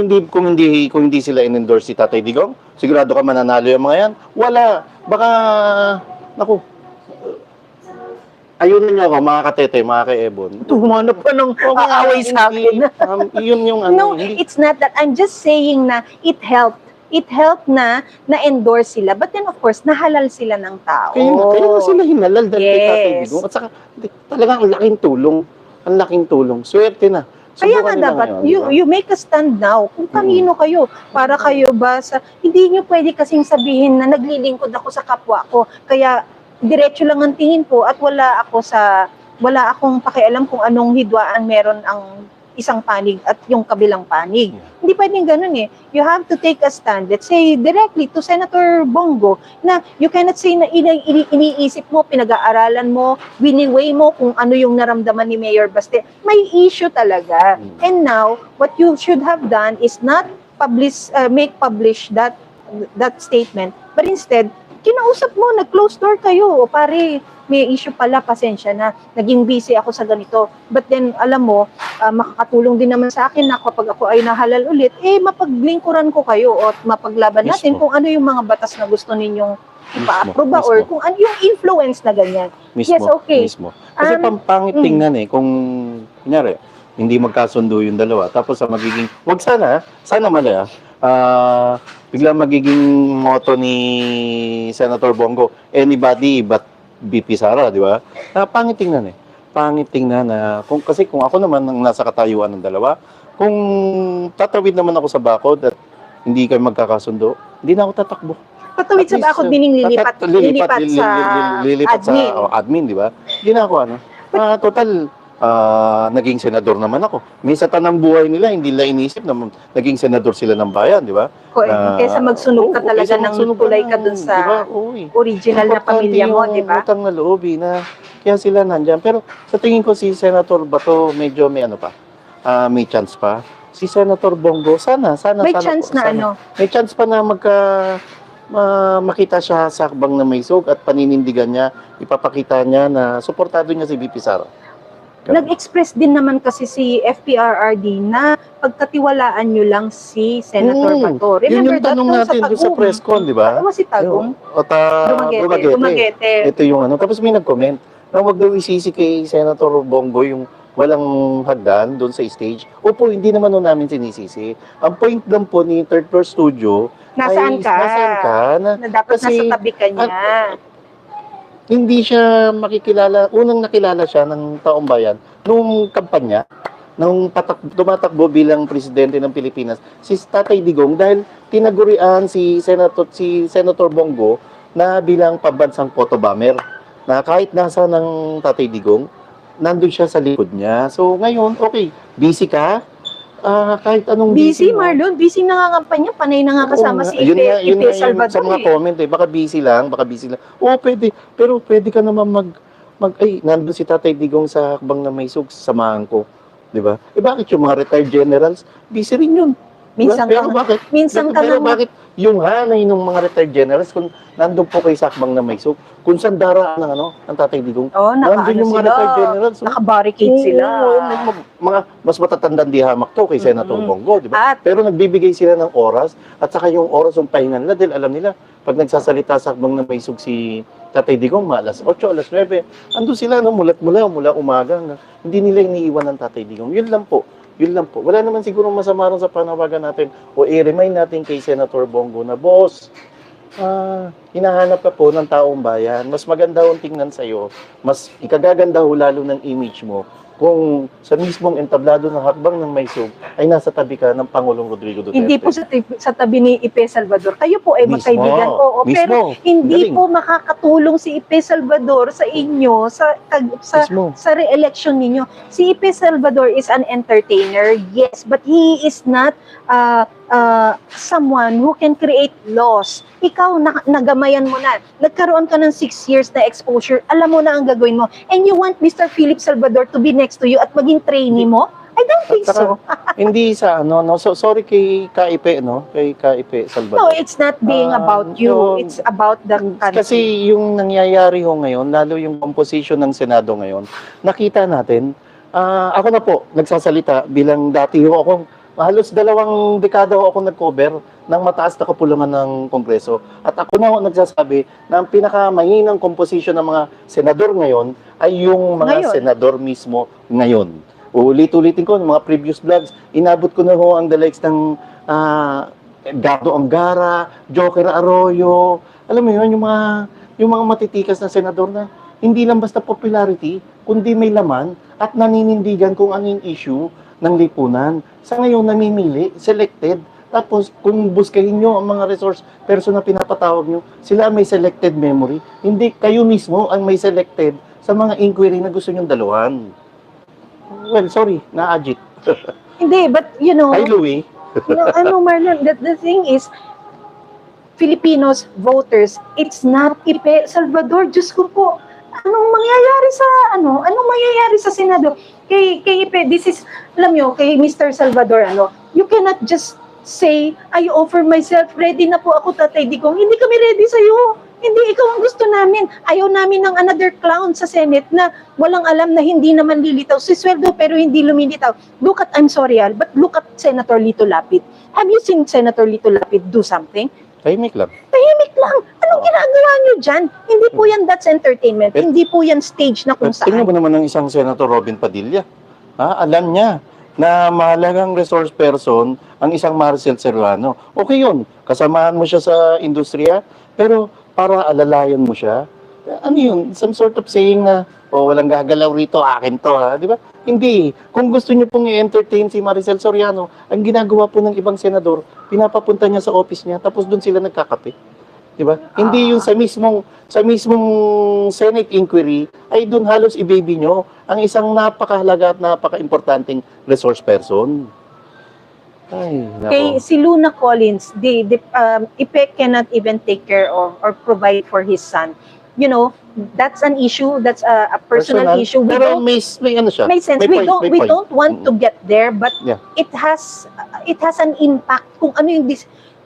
Duterte. Kung hindi sila in-endorse si Tatay Digong, sigurado ka mananalo yung mga yan. Wala. Baka, naku, ayunin niyo ako, mga katete, mga ka-ebon. Tumano pa ng aaway sa akin. Yun yung No, hindi. it's not that. I'm just saying na it helped it helped na na-endorse sila. But then, of course, nahalal sila ng tao. Kaya nga sila hinalal dahil kay Tatay Yes. Digong. At saka, talagang ang laking tulong. Ang laking tulong. Swerte na. Kaya Subukan nga nila dapat, ngayon, di ba? you make a stand now. Kung kanino kayo, para kayo ba sa, hindi nyo pwede kasing sabihin na naglilingkod ako sa kapwa ko. Kaya, diretso lang ang tingin ko at wala akong pakialam kung anong hidwaan meron ang isang panig at yung kabilang panig. Yeah. Hindi pwedeng ganun eh. You have to take a stand. Let's say directly to Senator Bongo na you cannot say na iniisip mo, pinag-aaralan mo, wini-weigh mo kung ano yung naramdaman ni Mayor Baste. May issue talaga. And now, what you should have done is not make publish that statement, but instead, kinausap mo, nag-close door kayo. O pare, may issue pala, pasensya na. Naging busy ako sa ganito. But then, alam mo, makakatulong din naman sa akin na kapag ako ay nahalal ulit, mapaglingkuran ko kayo o mapaglaban natin Mismo. kung ano yung mga batas na gusto ninyong ipa-aproba Mismo. or kung ano yung influence na ganyan. Mismo, Yes, okay. mismo. Kasi pampangit tingnan kung, kunyari, hindi magkasundo yung dalawa. Tapos ang magiging, sana mali bigla magiging motto ni Senator Bongo, anybody but BP Sara, di ba? Pangit tingnan Pangit tingnan na, kasi kung ako naman ang nasa katayuan ng dalawa, kung tatawid naman ako sa bakod at hindi kayo magkakasundo, hindi na ako tatakbo. Patawid sa bakod, dining lilipat sa admin. Admin, di ba? Hindi na ako total, naging senador naman ako. Minsan tanang buhay nila, hindi nila inisip na naging senador sila ng bayan, di ba? Kaysa magsunog ka talaga ng tulay ka dun sa diba? original na pamilya mo, di ba? Utang na loob na kaya sila nandyan. Pero sa tingin ko si Senator Bato medyo may may chance pa. Si Senator Bongo, sana May chance na may chance pa na makita siya sa hakbang na may sug at paninindigan niya, ipapakita niya na suportado niya si VP Sara. Nag-express din naman kasi si FPRRD na pagkatiwalaan nyo lang si Senator Bato. Yun yung tanong natin doon sa press con, di ba? Ano si Tagum? Dumaguete. Ito yung Tapos may nag-comment na wag daw isisi kay Senator Bongo yung walang hagdan doon sa stage. Opo, hindi naman nun namin sinisisi. Ang point lang po ni Third Floor Studio Nasaan ka? Na dapat kasi, nasa tabi ka niya. Hindi siya makikilala, unang nakilala siya ng taong bayan nung kampanya, nung tumatakbo bilang presidente ng Pilipinas, si Tatay Digong dahil tinagurian si Senator Bongo na bilang pambansang photo bomber. Na kahit nasa ng Tatay Digong, nandun siya sa likod niya. So ngayon, okay, busy ka? Kahit anong busy, Marlon. Busy nangangampanya. Panay na nga kasama si Ipe Salvador. Sa mga comment baka busy lang. Oo, pwede. Pero pwede ka naman nandun si Tatay Digong sa hakbang na may sug, samahan ko. Di ba? Bakit yung mga retired generals, busy rin yun. Minsan bakit yung hanay ng mga retired generals kung nandun po kay sakbang na may sug, kung saan daraan ng Tatay Digong, nandun yung mga retired generals. Naka-barricade sila. Mga mas matatandang di hamak to kay Senator Bongo, di ba? Pero nagbibigay sila ng oras at saka yung oras ng pahinga nila dahil alam nila pag nagsasalita sa hakbang na may sug si Tatay Digong, alas 8, alas 9, andun sila mula umaga. Hindi nila iniiwan ng Tatay Digong. Yun lang po. Wala naman siguro masama rin sa panawagan natin o i-remind natin kay Senator Bongo na, boss, hinahanap ka po ng taong bayan. Mas maganda ang tingnan sa'yo. Mas ikagaganda ho lalo ng image mo kung sa mismong entablado ng hakbang ng may sug ay nasa tabi ka ng Pangulong Rodrigo Duterte. Hindi po sa tabi ni Ipe Salvador. Kayo po ay magkaibigan. Oo, pero hindi po makakatulong si Ipe Salvador sa inyo sa re-election ninyo. Si Ipe Salvador is an entertainer, yes, but he is not someone who can create laws. Ikaw, nagamayan mo na. Nagkaroon ka ng 6 years na exposure. Alam mo na ang gagawin mo. And you want Mr. Philip Salvador to be next to you at maging trainee mo? I don't think so. Hindi sa So, sorry kay Kaipe, Kay Kaipe Salvador. No, it's not being about you. It's about the country. Kasi yung nangyayari ho ngayon, lalo yung composition ng Senado ngayon, nakita natin, ako na po, nagsasalita bilang dati ho akong, halos 2 dekada ho ako nag-cover ng mataas na kapulungan ng Kongreso. At ako na ho nagsasabi na ang pinakamahinang composition ng mga senador ngayon ay yung mga senador mismo ngayon. Ulit-ulitin ko, ng mga previous vlogs, inabot ko na ho ang the likes ng Edgardo Angara, Joker Arroyo, alam mo yun, yung mga matitikas na senador na hindi lang basta popularity, kundi may laman at naninindigan kung ano yung issue ng lipunan. Sa ngayon, namimili, selected, tapos kung buskahin nyo ang mga resource person na pinapatawag nyo, sila may selected memory. Hindi kayo mismo ang may selected sa mga inquiry na gusto nyong daluhan. Well, sorry, na-agit. Hindi, but Hi, Louie. Marlon, the thing is, Filipinos, voters, it's not Ipe Salvador. Diyos ko po, anong mangyayari sa Senado? Kay Ipe, this is, alam nyo, kay Mr. Salvador, you cannot just say, I offer myself, ready na po ako, Tatay Digong. Hindi kami ready sa'yo. Hindi, ikaw ang gusto namin. Ayaw namin ng another clown sa Senate na walang alam na hindi naman lilitaw. Si sweldo pero hindi lumilitaw. Look at, I'm sorry, but look at Senator Lito Lapid. Have you seen Senator Lito Lapid do something? Tahimik lang. Tahimik lang. Anong ginagawa nyo dyan? Hindi po yan that's entertainment. Hindi po yan stage na kung Tingnan saan. mo naman ng isang Senator Robin Padilla. Alam niya na mahalagang resource person ang isang Maricel Serrano. Okay yun. Kasamahan mo siya sa industriya, pero para alalayan mo siya, ano yun? Some sort of saying na, walang gagalaw rito, akin to, ha? Di ba? Hindi. Kung gusto niyo pong i-entertain si Maricel Soriano, ang ginagawa po ng ibang senador, pinapapunta niya sa office niya, tapos doon sila nagkakape. Di ba? Hindi yung sa mismong Senate inquiry, ay doon halos i-baby nyo ang isang napakahalaga at napaka-importanting resource person. Ay, Kay nako. si Luna Collins, IPEC cannot even take care of or provide for his son. You know, that's an issue, that's a personal issue. We Pero don't, may ano siya. may sense. May We point, may point. don't want to get there, but Yeah. it has an impact kung ano yung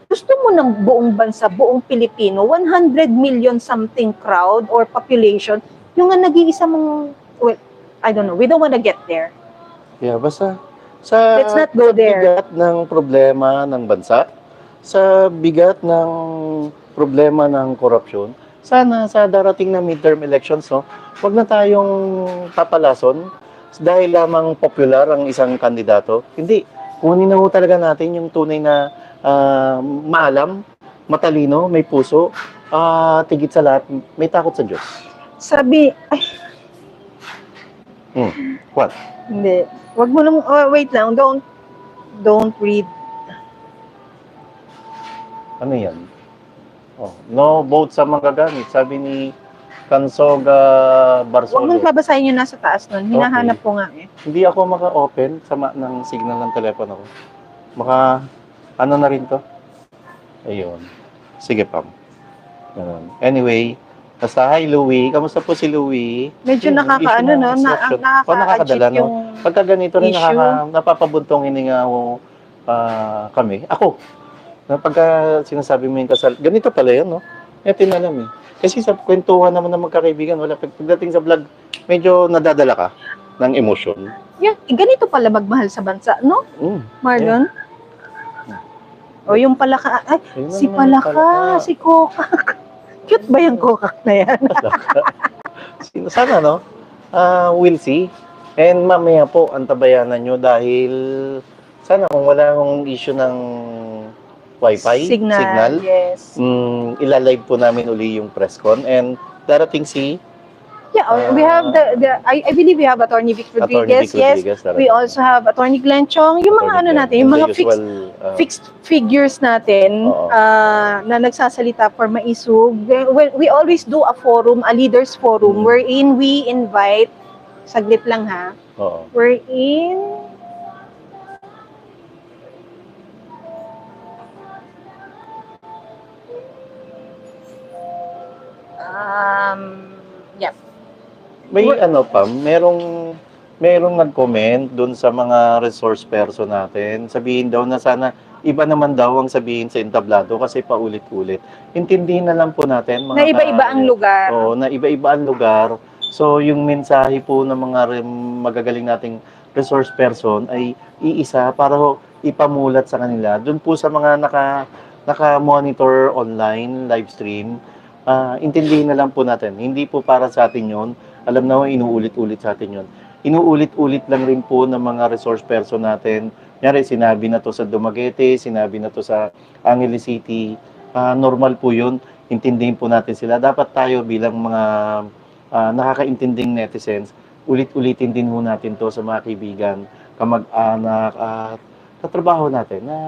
gusto mo ng buong bansa, buong Pilipino, 100 million something crowd or population, yung nga nag-iisa mong, well, I don't know, we don't want to get there. Yeah, basta sa Let's not go there. bigat ng problema ng bansa, sa bigat ng problema ng korupsyon, sana sa darating na midterm elections, wag na tayong papalason dahil lamang popular ang isang kandidato. Hindi. Kunin na ho talaga natin yung tunay na maalam, matalino, may puso, tigit sa lahat, may takot sa Diyos. Sabi, ay, What? hindi. Wag mo nang, wait lang, don't read. Ano yan? No vote sa magagamit, sabi ni Kansoga Wag Barsolo. mong babasahin yung nasa taas nun. Hinahanap ko nga eh. Hindi ako maka-open ng signal ng telepono ko. Ano na rin to? Ayun. Sige, Pam. Ganun. Anyway, basta hi, Louie. Kamusta po si Louie? Medyo Yung nakakaano, issue ng no? instruction. Nakaka-agit no? yung Pagka ganito rin, issue. napapabuntong hininga ko kami. Ako, na pagka sinasabi mo yung kasal, ganito pala yan, no? Kaya tinalam eh. Kasi sa kwentuhan naman ng magkakaibigan, wala. Pagdating sa vlog, medyo nadadala ka ng emosyon. Yan, ganito pala magmahal sa bansa, no? Marlon? O yung palaka, ay, Ayun na si naman, palaka, si Kokak. Cute ba yung Kokak na yan? Sana, no? We'll see. And mamaya po, antabayanan nyo dahil sana kung wala akong issue ng Wi-Fi, signal, yes. ilalive po namin uli yung press con. And darating si Yeah, we have I believe we have Attorney Vic Rodriguez. Yes, we also have Attorney Glenn Chong. Yung mga yung mga fixed figures natin na nagsasalita for maisug. We always do a forum, a leaders forum, wherein we invite, saglit lang ha, wherein yeah. May merong nag-comment dun sa mga resource person natin. Sabihin daw na sana iba naman daw ang sabihin sa entablado kasi paulit-ulit. Intindihin na lang po natin mga na iba-iba ang lugar. na iba-iba ang lugar. So yung mensahe po ng mga magagaling nating resource person ay iisa para ipamulat sa kanila. Dun po sa mga naka-monitor online live stream, intindihin na lang po natin. Hindi po para sa atin 'yon. Alam na inuulit-ulit sa atin 'yon. Inuulit-ulit lang rin po ng mga resource person natin Kunyari, sinabi na to sa Dumaguete, sinabi na to sa Angeles City, normal po yun. Intindihin po natin sila. Dapat tayo bilang mga nakakaintinding netizens, ulit-ulitin din po natin to sa mga kaibigan, kamag-anak, at katrabaho natin na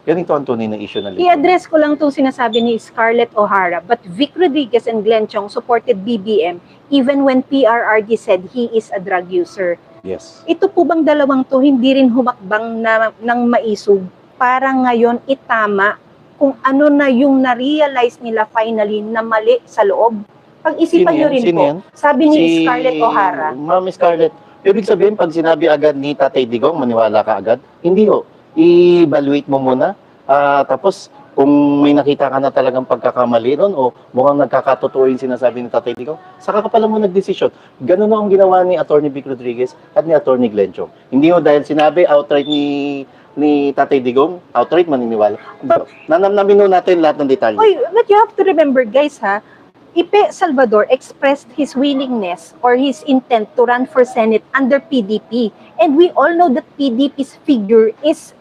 ganito ang tunay na issue na lipunan. I-address ko lang itong sinasabi ni Scarlett O'Hara, but Vic Rodriguez and Glenn Chong supported BBM even when PRRD said he is a drug user. Yes. Ito po bang dalawang to hindi rin humakbang ng maisog para ngayon itama kung ano na yung na-realize nila finally na mali sa loob? Pag-isipan nyo rin Sino po. yan? Sabi ni Scarlett O'Hara. Ma'am Scarlett, ibig sabihin, pag sinabi agad ni Tatay Digong, maniwala ka agad? Hindi ho. I-evaluate mo muna. Tapos, kung may nakita ka na talagang pagkakamali ron o mukhang nagkakatotoo yung sinasabi ni Tatay Digong, saka ka pala mo nagdesisyon. Ganun ang ginawa ni Atty. Vic Rodriguez at ni Atty. Glenn Chong. Hindi ho dahil sinabi outright ni Tatay Digong, outright maniniwala. Nanamnamin ho natin lahat ng detalye. Oy, but you have to remember guys ha, Ipe Salvador expressed his willingness or his intent to run for Senate under PDP. And we all know that PDP's figure is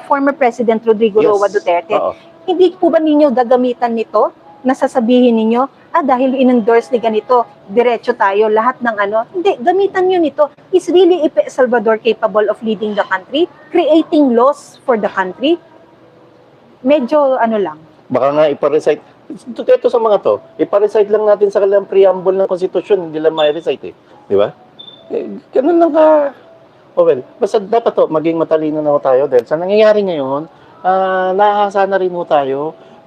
former President Rodrigo Yes. Roa Duterte. Oo. Hindi po ba ninyo gagamitan nito na sasabihin ninyo, dahil in-endorse ni ganito, diretso tayo, lahat ng ano. Hindi, gamitan nyo nito. Is really Ipe Salvador capable of leading the country, creating laws for the country? Medyo ano lang. Baka nga ipa-recite. Ito sa mga to, ipa-recite lang natin sa kanilang preamble ng konstitusyon, hindi lang ma-recite eh. Di ba? Ganun lang ka. Well, basta dapat to, maging matalino na ho tayo dahil sa nangyayari ngayon, nakakasa na rin ho tayo.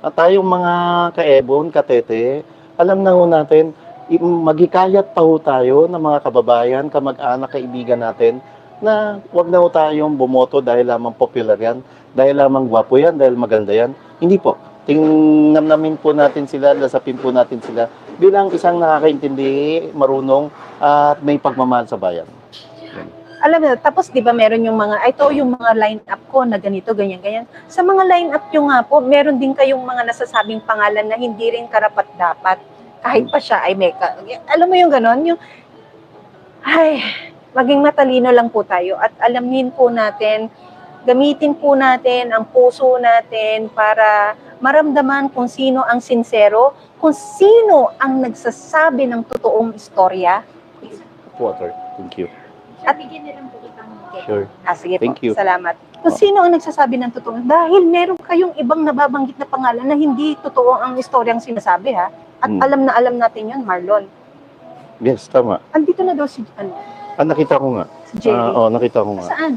Tayong mga kaebon, katete, alam na ho natin, magikayat pa ho tayo ng mga kababayan, kamag-anak, kaibigan natin, na wag na ho tayong bumoto dahil lamang popular yan, dahil lamang gwapo yan, dahil maganda yan. Hindi po. Tingnamnamin po natin sila, lasapin po natin sila bilang isang nakakaintindi, marunong, at may pagmamahal sa bayan. Alam mo, tapos 'di ba meron yung mga ito yung mga line-up ko na ganito, ganyan. Sa mga line-up yung nga po, meron din kayong mga nasasabing pangalan na hindi rin karapat-dapat kahit pa siya ay may alam mo yung ganon, yung maging matalino lang po tayo at alamin po natin, gamitin po natin ang puso natin para maramdaman kung sino ang sincero, kung sino ang nagsasabi ng totoong istorya. Water. Thank you. At bigyan nilang po itang Sure. sige Thank po, you. salamat. Kung sino ang nagsasabi ng totoo, dahil meron kayong ibang nababanggit na pangalan na hindi totoo ang istoryang sinasabi ha. At alam na alam natin yun, Marlon. Yes, tama. Andito na daw si, Nakita ko nga. si Jerry. Oo, nakita ko nga. Saan?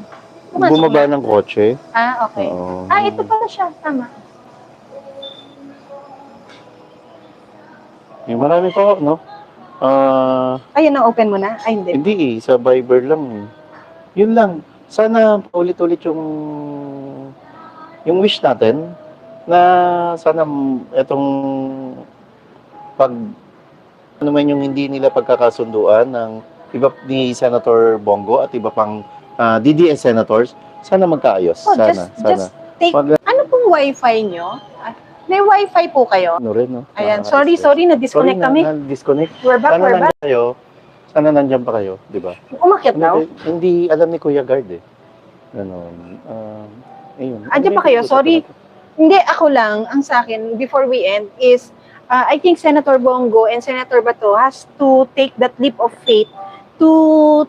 Pumasok Bumaba na? ng kotse. Okay. Oo. Ito pala siya, tama. Marami pa, no? Ayun, na-open mo na? Ay, hindi. Hindi sa Viber lang. Yun lang. Sana ulit-ulit yung wish natin na sana itong pag ano man yung hindi nila pagkakasunduan ng iba ni Senator Bongo at iba pang DDS senators, sana magkaayos. Sana. Just take, ano pong wifi nyo? May wifi po kayo? Ano rin, no? Ayan, sorry, na-disconnect kami. Na-disconnect. We're back. Sana nandiyan pa kayo, di ba? Umakyat daw? Hindi alam ni Kuya Guard eh. Ganon. Ayun. Andiyan pa kayo? Sorry. Hindi, ako lang, ang sa akin, before we end, is I think Senator Bongo and Senator Bato has to take that leap of faith to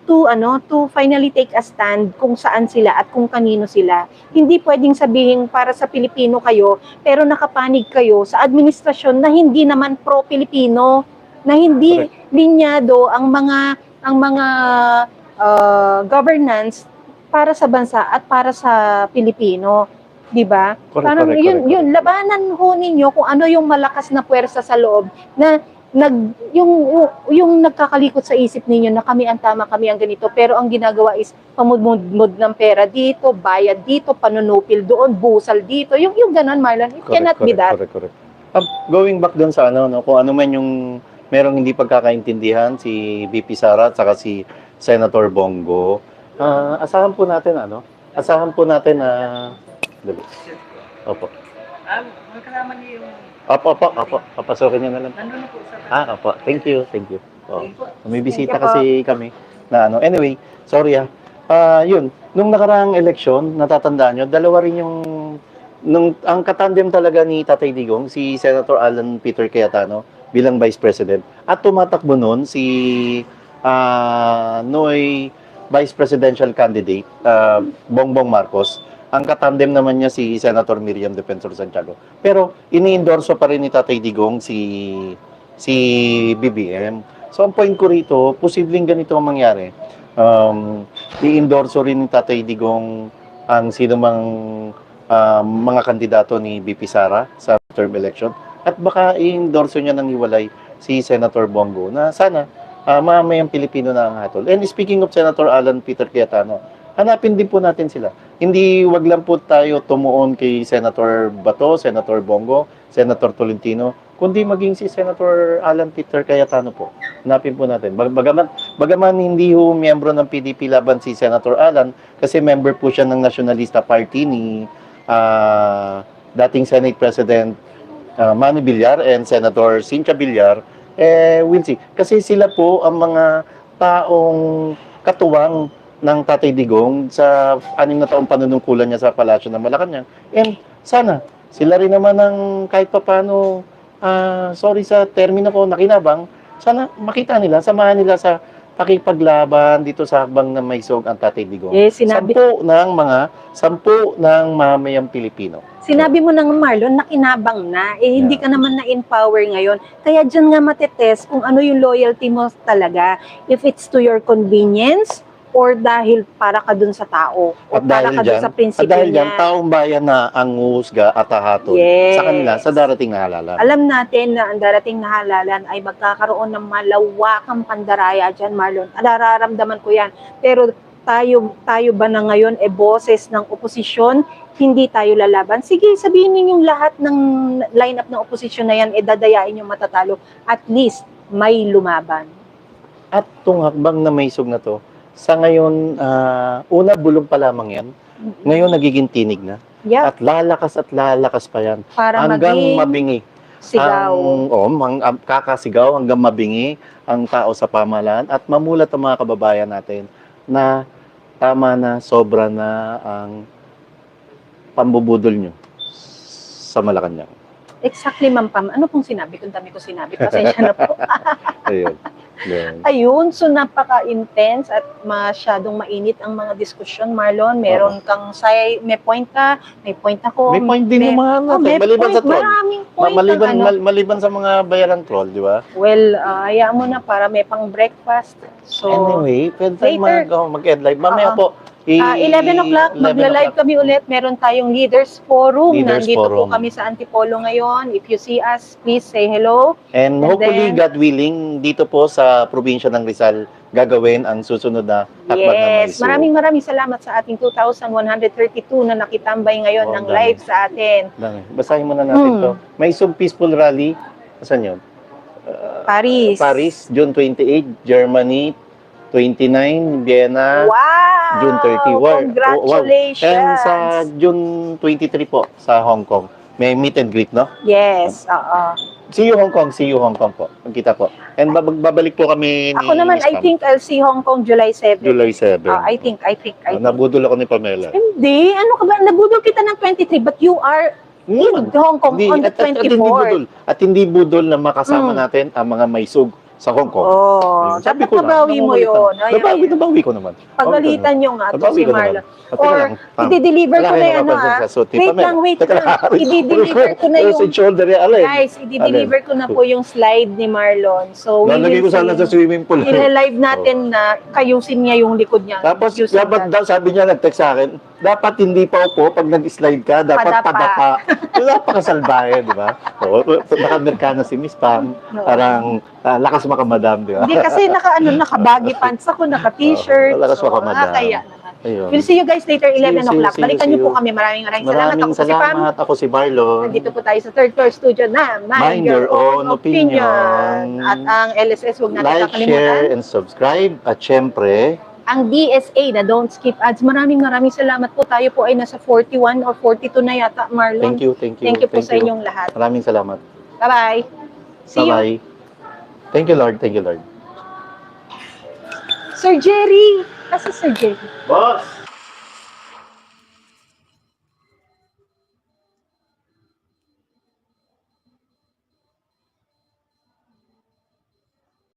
finally take a stand kung saan sila at kung kanino sila. Hindi pwedeng sabihin para sa Pilipino kayo, pero nakapanig kayo sa administrasyon na hindi naman pro-Pilipino, na hindi linyado ang mga governance para sa bansa at para sa Pilipino, 'di ba? Parang yun, labanan ho ninyo kung ano yung malakas na puwersa sa loob na yung nagkakalikot sa isip ninyo na kami ang tama, kami ang ganito, pero ang ginagawa is pamudmud ng pera dito, bayad dito, panunupil doon, busal dito, yung ganon, Marlon, it cannot be that. Correct. Going back doon sa kung ano man yung merong hindi pagkakaintindihan si VP Sara at saka si Senator Bongo, asahan po natin na dali. Opo. Magkalaman niyo yung Opo. Papasokin niyo na lang. nandun na po sa Opo. Thank you. Oh. May bisita kasi kami na Anyway, sorry Yun, nung nakaraang eleksyon, natatandaan nyo, dalawa rin yung, ang katandem talaga ni Tatay Digong, si Senator Alan Peter Cayetano bilang Vice President. At tumatakbo nun si Noy Vice Presidential Candidate, Bongbong Marcos. Ang katandem naman niya si Senator Miriam Defensor Santiago. Pero ini-endorso pa rin ni Tatay Digong si BBM. So ang point ko rito, posibleng ganito ang mangyari. I-endorso rin ni Tatay Digong ang sino mang mga kandidato ni BP Sara sa term election at baka i-endorso niya ng hiwalay si Senator Bongo na sana mamayang Pilipino na ang hatol. And speaking of Senator Alan Peter Cayetano, hanapin din po natin sila. Hindi wag lang po tayo tumuon kay Senator Bato, Senator Bongo, Senator Tolentino, kundi maging si Senator Alan Peter Cayetano po. Hanapin po natin. Bagaman hindi ho miyembro ng PDP laban si Senator Alan kasi member po siya ng Nationalista Party ni dating Senate President Manny Villar and Senator Cynthia Villar, we'll see. Kasi sila po ang mga taong katuwang ng Tatay Digong sa 6 na taong panunungkulan niya sa Palasyo ng Malacanang. And sana, sila rin naman ang kahit papano, sorry sa termino ko, nakinabang, sana makita nila, samahan nila sa pakipaglaban dito sa hakbang na maisog ang Tatay Digong. Yes, sinabi, 10 ng mamayang Pilipino. sinabi mo na nga, Marlon, nakinabang na. Hindi ka naman na-empower ngayon. Kaya dyan nga matetest kung ano yung loyalty mo talaga. If it's to your convenience, or dahil para ka dun sa tao, o para ka dun sa prinsipyo dahil niya. yan, taong bayan na ang husga at hahatol sa kanila sa darating na halalan. Alam natin na ang darating na halalan ay magkakaroon ng malawakang pandaraya dyan, Marlon. Nararamdaman ko yan. Pero tayo ba na ngayon boses ng oposisyon, hindi tayo lalaban? Sige, sabihin ninyong lahat ng lineup ng oposisyon na yan, dadayain yung matatalo. At least, may lumaban. At itong hakbang na maisog na to, sa ngayon, una bulong pa lamang yan. Ngayon nagiging tinig na. Yeah, At lalakas pa yan. para Hanggang maging mabingi. sigaw. Ang kakasigaw hanggang mabingi ang tao sa pamahalaan at mamulat ang mga kababayan natin na tama na, sobra na ang pambubudol nyo sa Malacanang. Exactly, Ma'am Pam. Ano pong sinabi? Kung dami ko sinabi, pasensya na po. Ayun. Yun. Ayun, so napaka-intense at masyadong mainit ang mga diskusyon, Marlon. Meron kang may point ka, may point ako. May point din yung mga natin. may Maliban point, sa troll. maraming point. Maliban sa mga bayaran troll, di ba? Well, hayaan mo na para may pang breakfast. So, Anyway, pwede tayo later. mag-end live. Mamaya po, 11 o'clock, 11 magla-live kami ulit. Meron tayong Leaders Forum. Leaders Nandito po Forum. kami sa Antipolo ngayon. If you see us, please say hello. And hopefully, then- God willing, dito po sa probinsya ng Rizal, gagawin ang susunod na hakbang ng Yes, Maiso. maraming salamat sa ating 2,132 na nakitambay ngayon Oh, ng dami. live sa atin. Dami. Basahin muna natin to. Maisog Peaceful Rally. Saan yun? Paris. Paris, June 28, Germany, 29, Vienna, Wow! June 30. Congratulations! And sa June 23 po, sa Hong Kong. May meet and greet, no? Yes, oo. See you Hong Kong po. Magkita po. And babalik po kami ni Ako naman, Miss I Pam. think I'll see Hong Kong July 7. July 7. I think. Nabudol ako ni Pamela. Hindi, ano ka ba? Nabudol kita ng 23, but you are in Hong Kong on the 24th. At hindi budol na makasama natin ang mga maisog sa Hong Kong. Oh, Ayun, sabi dapat ko na, nabawi mo yun. Nabawi ko naman. Pagalitan nyo nga to Nabawi si ko naman. Marlon. Teka Or, lang, Pam. i-deliver ko Wala na kayo yan, napapansin sa suit ni Wait Pamela. lang, wait Teka lang. lang. I-deliver ko na yung, Sa shoulder yan, alin. guys, i-deliver ko na po yung slide ni Marlon. So, we Lalagay ko will sana sa see. swimming pool. I-live natin na kayusin niya yung likod niya. Tapos, Ayusin dapat natin. daw, sabi niya, nag-text sa akin, dapat hindi pa upo, pag nag-slide ka, dapat Padapa. padapa. Napakasalbahe, di ba? Oo, naka-Amerikana si Miss Pam, No. parang lakas makamadam, di ba? Hindi kasi naka-baggy pants ako, naka-t-shirt. Lakas So, makamadam. kaya naman. Ayun. We'll see you guys later, 11 See you, o'clock. see you, Balikan see niyo po you. kami. Maraming salamat. Ako Maraming po si Pam. salamat. Ako si Marlon. Nandito po tayo sa third floor studio na Mind your own opinion. At ang LSS, huwag natin Like, kakalimutan. share, and subscribe. At syempre, Ang DSA na Don't Skip Ads. Maraming salamat po. Tayo po ay nasa 41 or 42 na yata, Marlon. thank you. Thank you po sa inyong lahat. Maraming salamat. Bye-bye. See you. Bye-bye. Thank you, Lord. Thank you, Lord. Sir Jerry, Kasi Sir Jay, Boss!